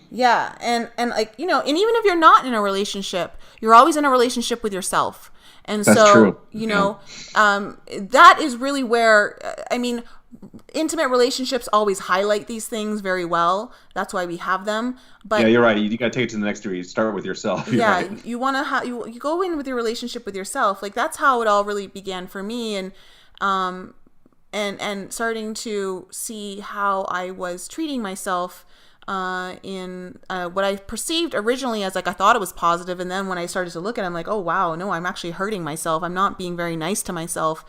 Yeah, and like, and even if you're not in a relationship, you're always in a relationship with yourself. And that's so, true. That is really where, intimate relationships always highlight these things very well. That's why we have them. But yeah, you're right. You got to take it to the next degree. You start with yourself. Right. You want to you go in with your relationship with yourself. Like, that's how it all really began for me. And starting to see how I was treating myself in what I perceived originally as, like, I thought it was positive, and then when I started to look at it, I'm like, oh wow, no, I'm actually hurting myself. I'm not being very nice to myself.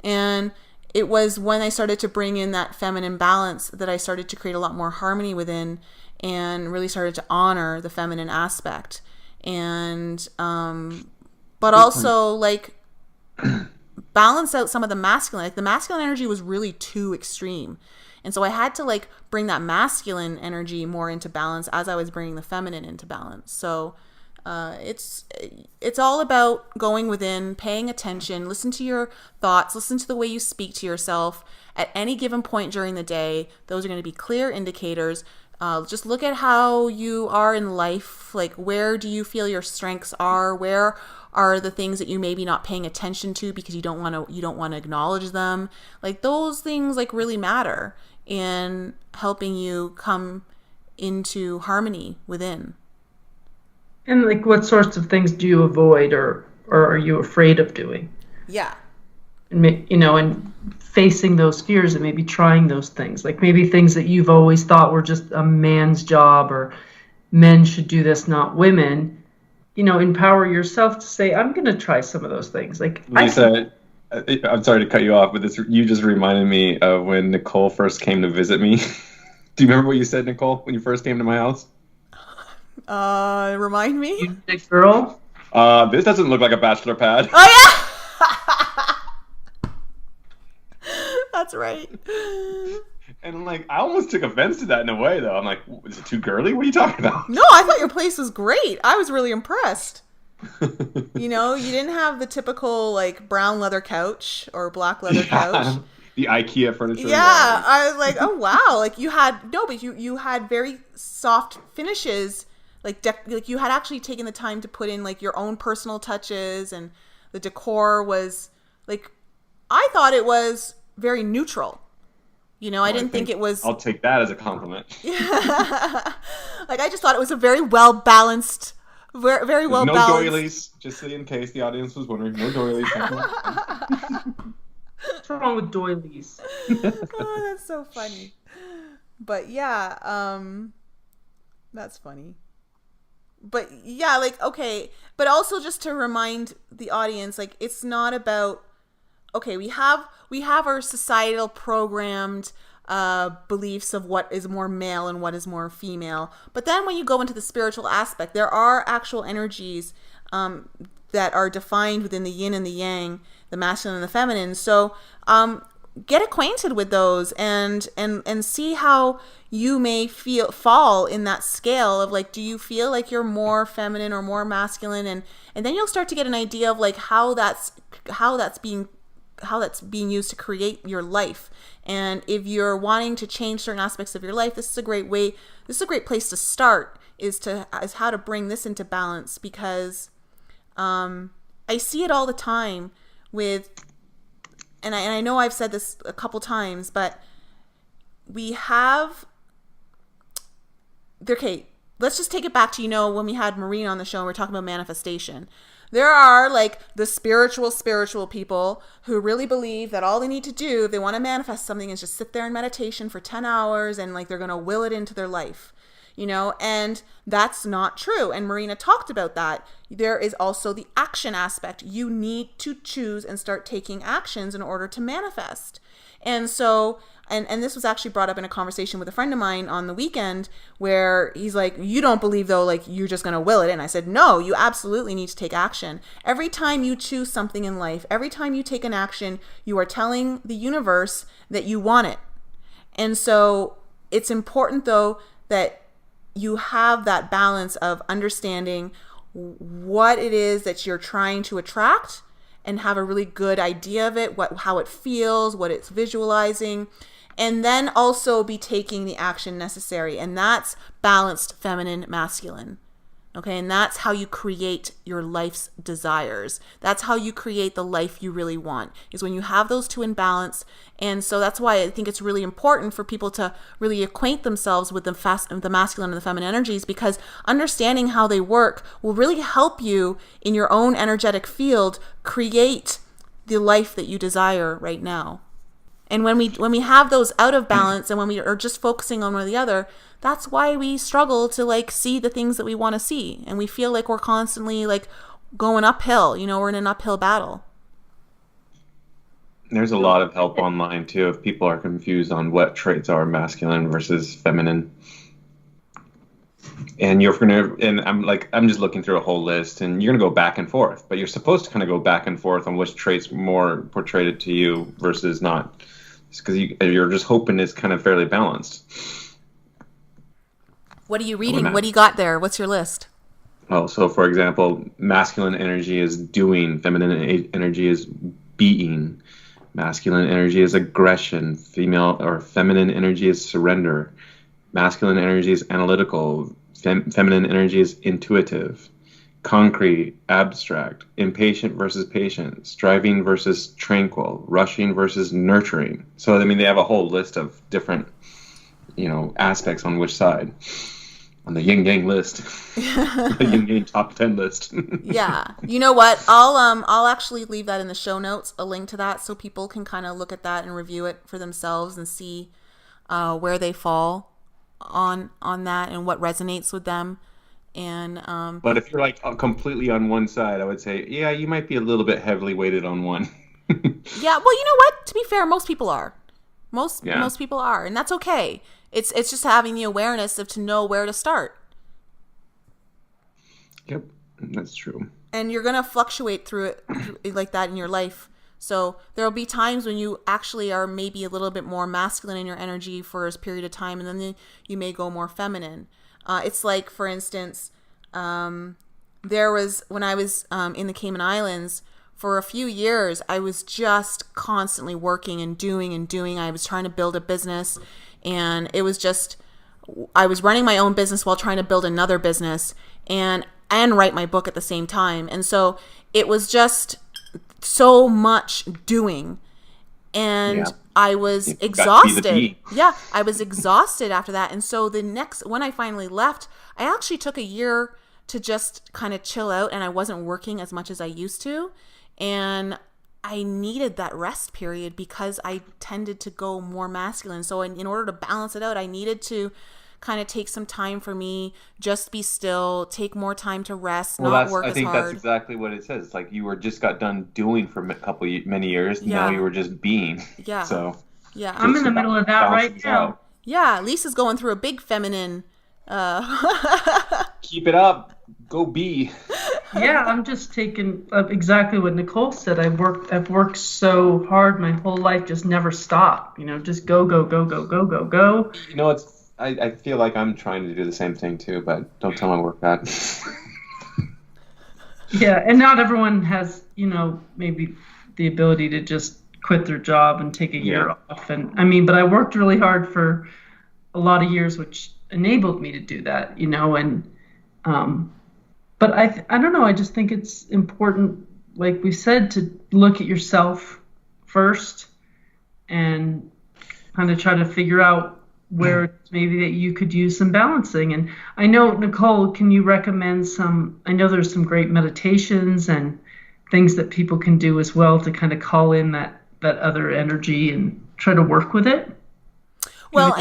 And it was when I started to bring in that feminine balance that I started to create a lot more harmony within, and really started to honor the feminine aspect. And but also, like, balance out some of the masculine. Like, the masculine energy was really too extreme. And so I had to, like, bring that masculine energy more into balance as I was bringing the feminine into balance. So it's all about going within, paying attention, listen to your thoughts, listen to the way you speak to yourself at any given point during the day. Those are going to be clear indicators. Just look at how you are in life. Like, where do you feel your strengths are? Where are the things that you maybe not paying attention to because you don't want to acknowledge them? Like, those things, like, really matter in helping you come into harmony within. And, like, what sorts of things do you avoid or are you afraid of doing? Yeah. And, and facing those fears and maybe trying those things. Like, maybe things that you've always thought were just a man's job, or men should do this, not women. Empower yourself to say, I'm going to try some of those things. Like, Lisa, I'm sorry to cut you off, but you just reminded me of when Nicole first came to visit me. Do you remember what you said, Nicole, when you first came to my house? Remind me. You big girl. This doesn't look like a bachelor pad. Oh yeah. That's right. And like, I almost took offense to that in a way, though. I'm like, is it too girly? What are you talking about? No, I thought your place was great. I was really impressed. You know, you didn't have the typical like brown leather couch or black leather couch. The IKEA furniture. Yeah, I was like, oh wow, like you had but you had very soft finishes, like like you had actually taken the time to put in like your own personal touches, and the decor was like, I thought it was very neutral. You know, I didn't think it was. I'll take that as a compliment. Yeah. Like I just thought it was a very well balanced, very well no balanced. No doilies, just in case the audience was wondering. No doilies. What's wrong with doilies? Oh, that's so funny. But yeah, that's funny. But yeah, like, okay. But also just to remind the audience, like, it's not about, okay, we have our societal programmed beliefs of what is more male and what is more female. But then when you go into the spiritual aspect, there are actual energies that are defined within the yin and the yang, the masculine and the feminine. So get acquainted with those and see how you may fall in that scale of like, do you feel like you're more feminine or more masculine? And then you'll start to get an idea of like how that's being used to create your life. And if you're wanting to change certain aspects of your life, this is a great place to start, is how to bring this into balance, because I see it all the time with, and I know I've said this a couple times, but okay, let's just take it back to, you know, when we had Marina on the show and we were talking about manifestation. There are like the spiritual people who really believe that all they need to do if they want to manifest something is just sit there in meditation for 10 hours and like they're going to will it into their life, you know, and that's not true. And Marina talked about that. There is also the action aspect. You need to choose and start taking actions in order to manifest. And so, and this was actually brought up in a conversation with a friend of mine on the weekend, where he's like, you don't believe though, like you're just going to will it. And I said, no, you absolutely need to take action. Every time you choose something in life, every time you take an action, you are telling the universe that you want it. And so it's important though that you have that balance of understanding what it is that you're trying to attract and have a really good idea of it, how it feels, what it's visualizing, and then also be taking the action necessary. And that's balanced feminine, masculine. Okay, and that's how you create your life's desires. That's how you create the life you really want, is when you have those two in balance. And so that's why I think it's really important for people to really acquaint themselves with the masculine and the feminine energies, because understanding how they work will really help you in your own energetic field create the life that you desire right now. And when we have those out of balance, and when we are just focusing on one or the other, that's why we struggle to like see the things that we want to see. And we feel like we're constantly like going uphill, you know, we're in an uphill battle. There's a lot of help online too if people are confused on what traits are masculine versus feminine. And I'm just looking through a whole list, and you're gonna go back and forth, but you're supposed to kind of go back and forth on which traits more portrayed to you versus not. Because you're just hoping it's kind of fairly balanced. What are you reading? What do you got there? What's your list? Well, so for example, masculine energy is doing, feminine energy is being, masculine energy is aggression, feminine energy is surrender, masculine energy is analytical, feminine energy is intuitive, concrete, abstract, impatient versus patient, striving versus tranquil, rushing versus nurturing. So, I mean, they have a whole list of different, you know, aspects on which side. On the yin yang list, the yin yang top 10 list. Yeah, you know what? I'll actually leave that in the show notes, a link to that, so people can kind of look at that and review it for themselves and see where they fall on that and what resonates with them. And but if you're like completely on one side, I would say, yeah, you might be a little bit heavily weighted on one. Yeah, well, you know what? To be fair, most people are. Most people are, and that's okay. It's just having the awareness to know where to start. Yep, that's true. And you're gonna fluctuate through it like that in your life. So there will be times when you actually are maybe a little bit more masculine in your energy for a period of time, and then you may go more feminine. It's like, for instance, there was, when I was in the Cayman Islands, for a few years, I was just constantly working and doing and doing. I was trying to build a business, and it was just, I was running my own business while trying to build another business and write my book at the same time. And so it was just so much doing, and I was exhausted. Yeah, I was exhausted after that. And so when I finally left, I actually took a year to just kind of chill out, and I wasn't working as much as I used to. And I needed that rest period because I tended to go more masculine. So in order to balance it out, I needed to kind of take some time for me, just be still, take more time to rest, not work as hard. I think that's exactly what it says. It's like you just got done doing for many years. Yeah. Now you were just being. Yeah. So yeah, I'm in the middle of that right now. Yeah, Lisa's going through a big feminine. Keep it up. Go be. Yeah, I'm just taking exactly what Nicole said. I've worked so hard my whole life, just never stop. Just go, go, go, go, go, go, go. I feel like I'm trying to do the same thing too, but don't tell my work that. Yeah, and not everyone has, maybe the ability to just quit their job and take a year off. And but I worked really hard for a lot of years, which enabled me to do that, but I don't know. I just think it's important, like we said, to look at yourself first and kind of try to figure out where it's maybe that you could use some balancing. And I know, Nicole, can you recommend I know there's some great meditations and things that people can do as well to kind of call in that other energy and try to work with it? Well,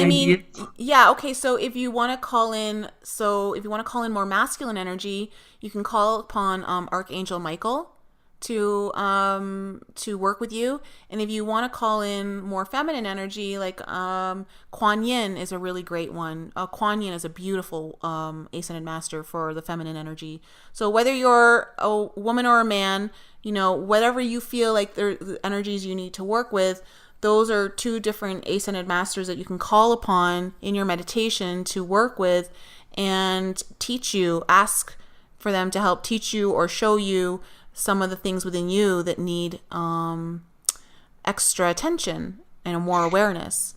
yeah, okay. So if you want to call in more masculine energy, you can call upon Archangel Michael to work with you. And if you want to call in more feminine energy, like Kuan Yin is a really great one. Kuan Yin is a beautiful ascended master for the feminine energy. So whether you're a woman or a man, whatever you feel like the energies you need to work with, those are two different ascended masters that you can call upon in your meditation to work with and teach you, ask for them to help teach you or show you some of the things within you that need extra attention and more awareness.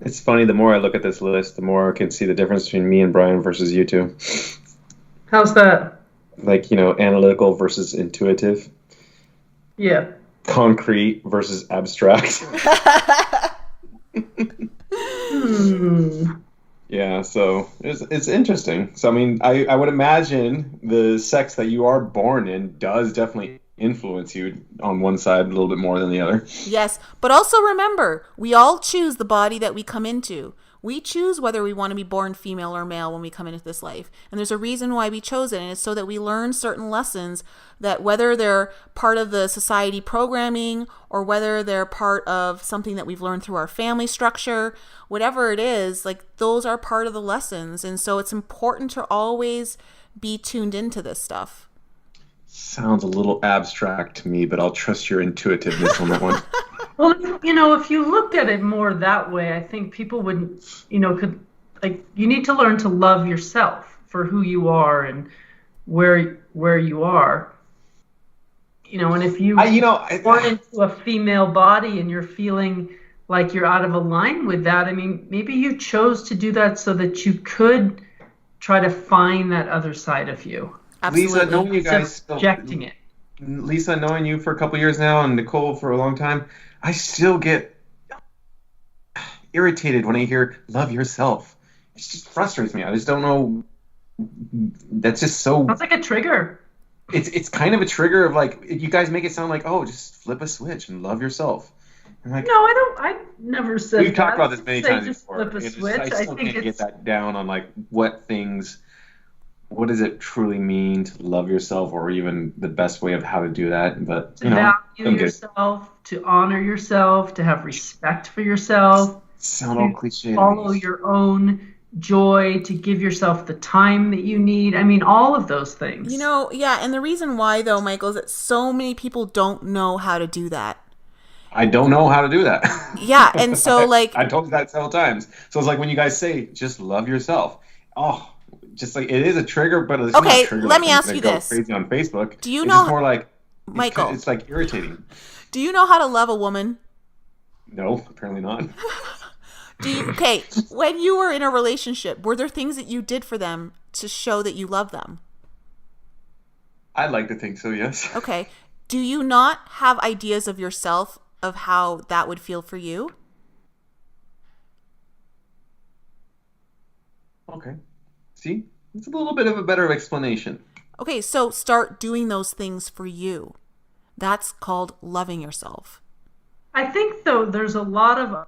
It's funny, the more I look at this list, the more I can see the difference between me and Brian versus you two. How's that? Like, analytical versus intuitive. Yeah. Concrete versus abstract. Yeah, so it's interesting. So I would imagine the sex that you are born in does definitely influence you on one side a little bit more than the other. Yes, but also remember, we all choose the body that we come into. We choose whether we want to be born female or male when we come into this life. And there's a reason why we chose it, and it's so that we learn certain lessons that whether they're part of the society programming or whether they're part of something that we've learned through our family structure, whatever it is, like those are part of the lessons. And so it's important to always be tuned into this stuff. Sounds a little abstract to me, but I'll trust your intuitiveness on that one. Well, if you looked at it more that way, I think people would, you need to learn to love yourself for who you are and where you are. And if you born into a female body and you're feeling like you're out of a line with that, maybe you chose to do that so that you could try to find that other side of you. Absolutely. Lisa, knowing you guys, rejecting it. Lisa, knowing you for a couple years now, and Nicole for a long time, I still get irritated when I hear "love yourself." It just frustrates me. I just don't know. That's just so. Sounds like a trigger. It's kind of a trigger of like you guys make it sound like, oh, just flip a switch and love yourself. I'm like, no, I don't. I never said. We've talked about this many times before. Flip a switch. I still can't get that down on like what does it truly mean to love yourself, or even the best way of how to do that. But to value yourself, to honor yourself, to have respect for yourself. Sound all cliche. Follow your own joy, to give yourself the time that you need. I mean, all of those things. You know, yeah, and the reason why though, Michael, is that so many people don't know how to do that. I don't know how to do that. Yeah, and so like, I told you that several times. So it's like when you guys say, just love yourself. Oh, just like it is a trigger, but it's not a okay, trigger. let Like me I'm ask gonna you go this. crazy on Facebook. Do you It's know, just more like Michael, it's like irritating. do you know how to love a woman? No, apparently not. Okay, when you were in a relationship, were there things that you did for them to show that you love them? I'd like to think so, yes. Okay. Do you not have ideas of yourself of how that would feel for you? Okay. See? It's a little bit of a better explanation. Okay, so start doing those things for you. That's called loving yourself. I think, though, there's a lot of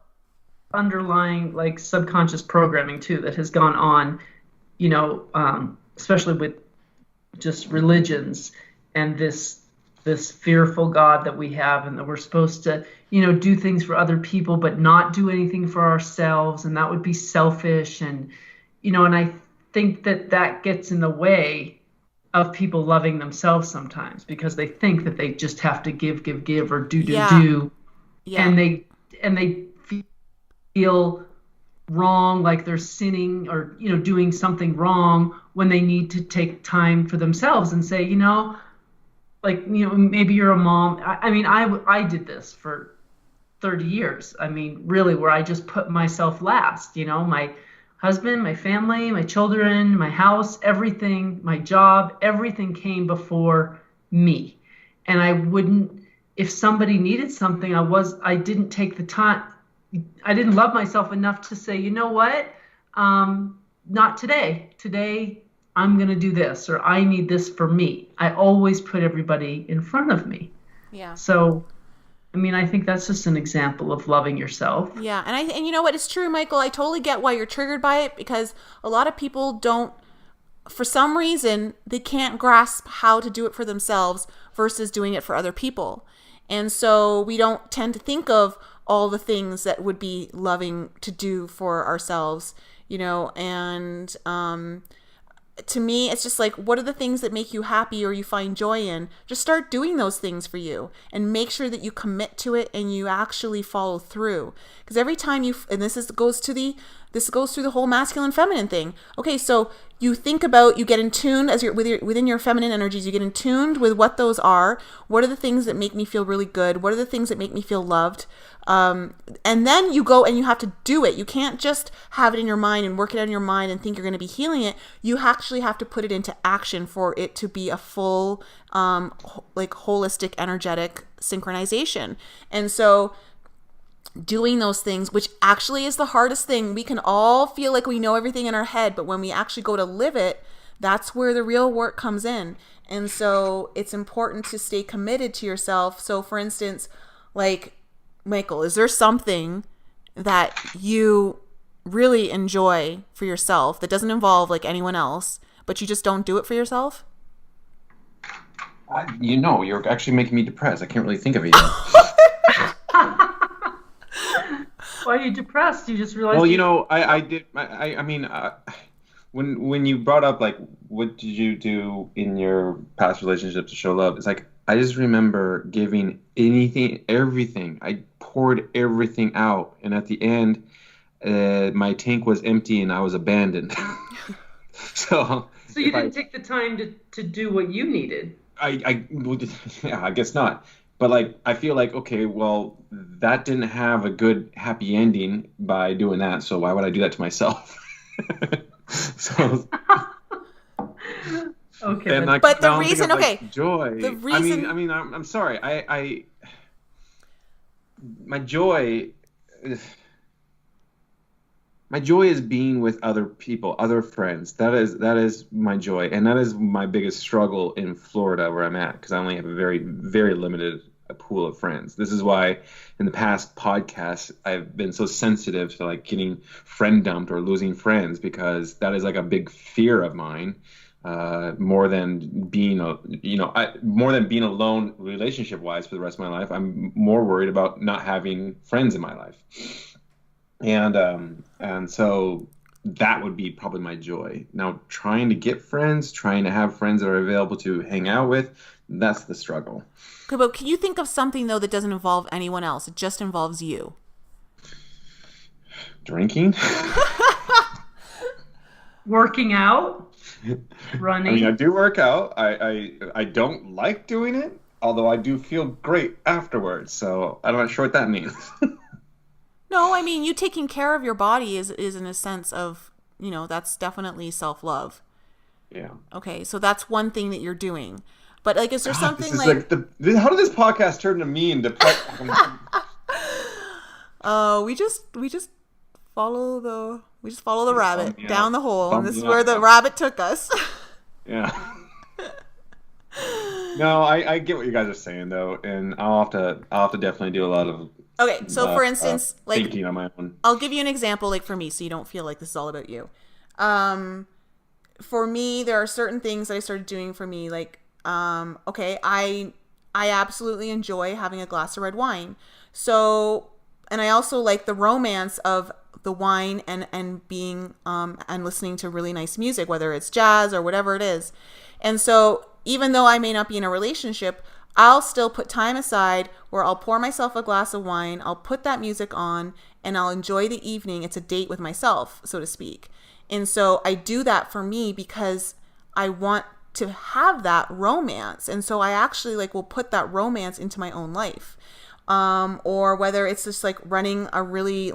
underlying, like, subconscious programming, too, that has gone on, especially with just religions and this fearful God that we have, and that we're supposed to, do things for other people, but not do anything for ourselves. And that would be selfish. And, and I think that gets in the way of people loving themselves sometimes, because they think that they just have to give, or do. Yeah. And they feel wrong, like they're sinning or, doing something wrong, when they need to take time for themselves and say, maybe you're a mom. I did this for 30 years. I mean, really, where I just put myself last, my husband, my family, my children, my house, everything, my job, everything came before me. And I wouldn't, if somebody needed something, I didn't take the time. I didn't love myself enough to say, you know what? Not today. Today, I'm going to do this, or I need this for me. I always put everybody in front of me. Yeah. So, I think that's just an example of loving yourself. Yeah. And you know what? It's true, Michael. I totally get why you're triggered by it, because a lot of people don't, for some reason, they can't grasp how to do it for themselves versus doing it for other people. And so we don't tend to think of all the things that would be loving to do for ourselves, and to me, it's just like, what are the things that make you happy or you find joy in? Just start doing those things for you, and make sure that you commit to it and you actually follow through. Because every time and this goes through the whole masculine feminine thing. Okay, so you think about, you get in tune within your feminine energies, you get in tuned with what those are. What are the things that make me feel really good? What are the things that make me feel loved? And then you go and you have to do it. You can't just have it in your mind and work it out in your mind and think you're going to be healing it. You actually have to put it into action for it to be a full, holistic, energetic synchronization. And so doing those things, which actually is the hardest thing. We can all feel like we know everything in our head, but when we actually go to live it, that's where the real work comes in. And so it's important to stay committed to yourself. So for instance, like, Michael, is there something that you really enjoy for yourself that doesn't involve like anyone else, but you just don't do it for yourself? You're actually making me depressed. I can't really think of it yet. Why are you depressed? You just realized. Well, I did. I mean, when you brought up like, what did you do in your past relationships to show love? It's like, I just remember giving everything. I poured everything out, and at the end, my tank was empty and I was abandoned. So you didn't take the time to do what you needed. I guess not. But like, I feel like, okay, well, that didn't have a good happy ending by doing that. So why would I do that to myself? So. Okay. And but the reason, joy. The reason. I'm sorry. My joy. My joy is being with other people, other friends. That is my joy, and that is my biggest struggle in Florida, where I'm at, because I only have a very, very limited pool of friends. This is why, in the past podcasts, I've been so sensitive to like getting friend dumped or losing friends, because that is like a big fear of mine. More than being alone relationship wise for the rest of my life. I'm more worried about not having friends in my life. And so that would be probably my joy. Now, trying to get friends, trying to have friends that are available to hang out with, that's the struggle. Okay, but can you think of something, though, that doesn't involve anyone else? It just involves you. Drinking? Working out? Running? I mean, I do work out. I don't like doing it, although I do feel great afterwards. So I'm not sure what that means. No, I mean, you taking care of your body is in a sense of, that's definitely self-love. Yeah. Okay, so that's one thing that you're doing. But like, is there something this is like how did this podcast turn to me and we just follow the rabbit down the hole, and this is where the rabbit took us. Yeah. No, I get what you guys are saying though, and I'll have to definitely do a lot of for instance, like thinking on my own. I'll give you an example, like for me, so you don't feel like this is all about you. For me, there are certain things that I started doing for me, like I absolutely enjoy having a glass of red wine. So, and I also like the romance of the wine and being and listening to really nice music, whether it's jazz or whatever it is. And so even though I may not be in a relationship, I'll still put time aside where I'll pour myself a glass of wine, I'll put that music on, and I'll enjoy the evening. It's a date with myself, so to speak. And so I do that for me because I want to have that romance. And so I actually will put that romance into my own life. Or whether it's just like running a really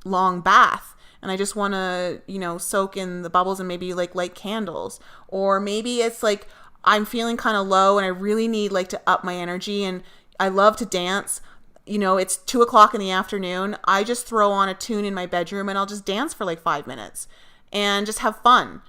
long bath and I just want to, soak in the bubbles and maybe light candles. Or maybe it's like I'm feeling kind of low and I really need to up my energy and I love to dance. It's 2:00 in the afternoon. I just throw on a tune in my bedroom and I'll just dance for 5 minutes and just have fun.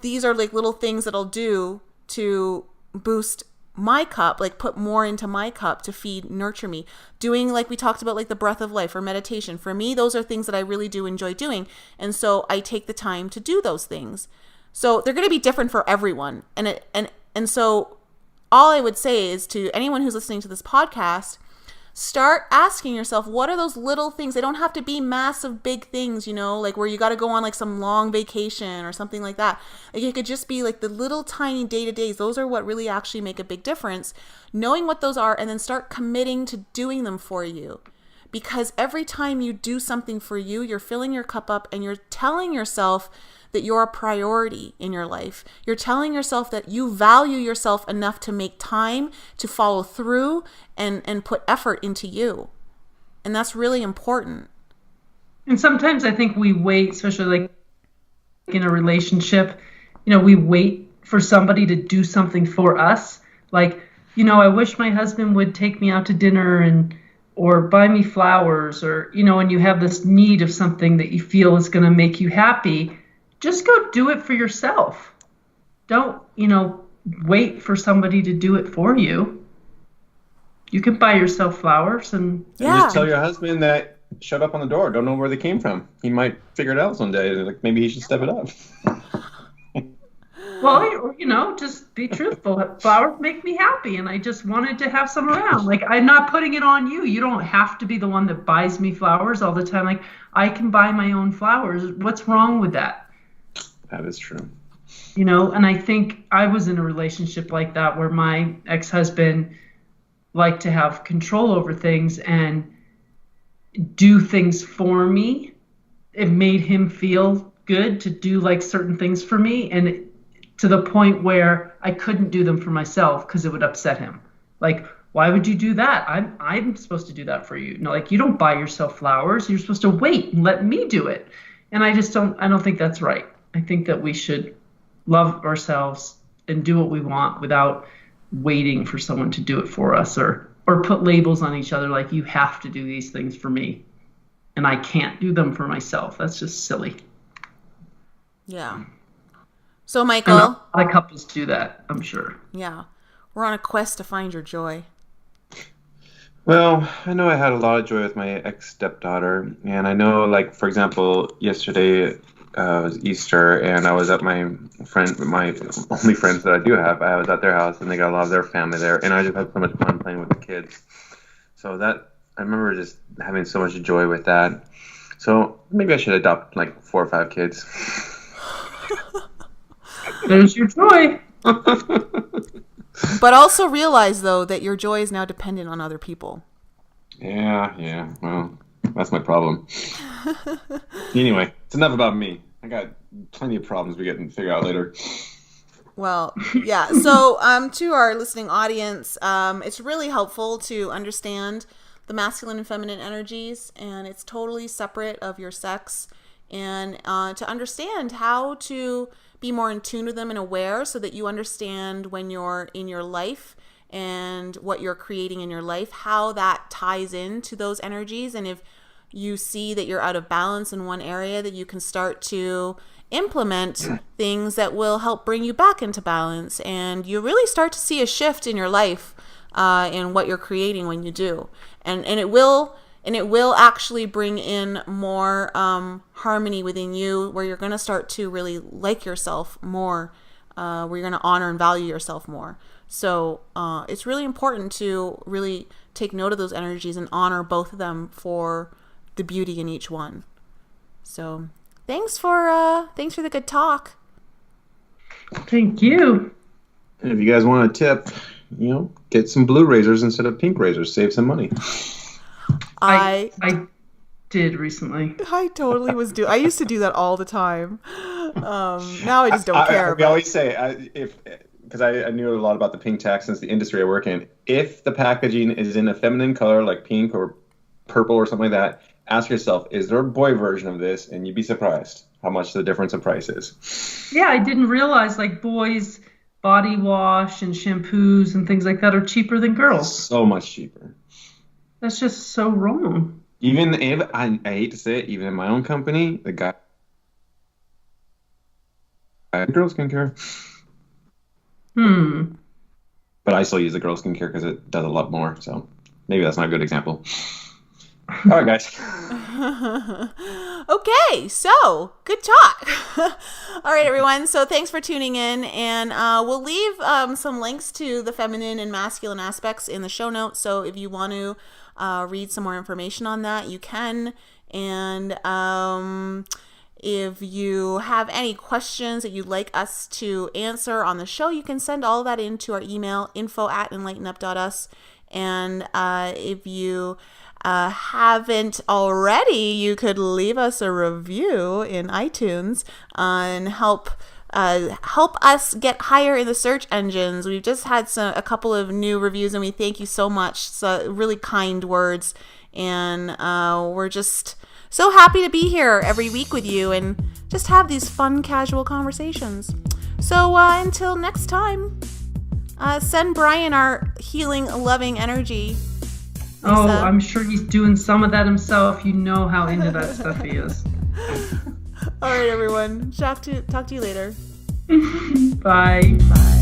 These are little things that I'll do to boost my cup, put more into my cup to feed, nurture me. Doing, we talked about, the breath of life or meditation. For me, those are things that I really do enjoy doing. And so I take the time to do those things. So they're going to be different for everyone. And so all I would say is to anyone who's listening to this podcast, start asking yourself, what are those little things? They don't have to be massive, big things, where you got to go on some long vacation or something like that. It could just be the little tiny day-to-days. Those are what really actually make a big difference. Knowing what those are and then start committing to doing them for you. Because every time you do something for you, you're filling your cup up and you're telling yourself that you're a priority in your life. You're telling yourself that you value yourself enough to make time to follow through and put effort into you. And that's really important. And sometimes I think we wait, especially in a relationship, we wait for somebody to do something for us. I wish my husband would take me out to dinner or buy me flowers or, and you have this need of something that you feel is going to make you happy. Just go do it for yourself. Don't, wait for somebody to do it for you. You can buy yourself flowers and just tell your husband that shut up on the door. Don't know where they came from. He might figure it out someday. Maybe he should step it up. Well, or, just be truthful. Flowers make me happy, and I just wanted to have some around. I'm not putting it on you. You don't have to be the one that buys me flowers all the time. I can buy my own flowers. What's wrong with that? That is true. And I think I was in a relationship like that where my ex-husband liked to have control over things and do things for me. It made him feel good to do certain things for me, and to the point where I couldn't do them for myself because it would upset him. Why would you do that? I'm supposed to do that for you. No, you don't buy yourself flowers. You're supposed to wait and let me do it. And I don't think that's right. I think that we should love ourselves and do what we want without waiting for someone to do it for us or put labels on each other you have to do these things for me and I can't do them for myself. That's just silly. Yeah. So, Michael. And a lot of couples do that, I'm sure. Yeah. We're on a quest to find your joy. Well, I know I had a lot of joy with my ex-stepdaughter, and I know, for example, yesterday was Easter, and I was at my only friends that I do have. I was at their house, and they got a lot of their family there, and I just had so much fun playing with the kids. So I remember just having so much joy with that. So maybe I should adopt like 4 or 5 kids. There's your joy. But also realize, though, that your joy is now dependent on other people. Yeah. Well, that's my problem. Anyway, it's enough about me. I got plenty of problems we get to figure out later. Well, yeah. So to our listening audience, it's really helpful to understand the masculine and feminine energies, and it's totally separate of your sex, and to understand how to be more in tune with them and aware, so that you understand when you're in your life and what you're creating in your life, how that ties into those energies. And if you see that you're out of balance in one area, that you can start to implement things that will help bring you back into balance. And you really start to see a shift in your life in what you're creating when you do. And it will actually bring in more harmony within you, where you're going to start to really like yourself more, where you're going to honor and value yourself more. So it's really important to really take note of those energies and honor both of them for the beauty in each one. So thanks for the good talk. Thank you. And if you guys want a tip, get some blue razors instead of pink razors. Save some money. I did recently. I totally was I used to do that all the time. Now I just don't care. We always say, because I knew a lot about the pink tax since the industry I work in, if the packaging is in a feminine color like pink or purple or something like that, ask yourself, is there a boy version of this? And you'd be surprised how much the difference in price is. Yeah, I didn't realize like boys' body wash and shampoos and things like that are cheaper than girls. So much cheaper. That's just so wrong. Even if, I hate to say it, even in my own company, the guy, girl skincare. But I still use the girl skincare because it does a lot more. So maybe that's not a good example. All right, guys. Okay, so good talk. All right, everyone. So thanks for tuning in, and we'll leave some links to the feminine and masculine aspects in the show notes. So if you want to read some more information on that, you can. And if you have any questions that you'd like us to answer on the show, you can send all of that into our email, info@enlightenup.us. And if you haven't already, you could leave us a review in iTunes and help us get higher in the search engines. We've just had a couple of new reviews, and we thank you so much. So really kind words, and we're just so happy to be here every week with you and just have these fun, casual conversations. So until next time, send Brian our healing, loving energy. Lisa. Oh, I'm sure he's doing some of that himself. You know how into that stuff he is. All right, everyone. Talk to you later. Bye. Bye.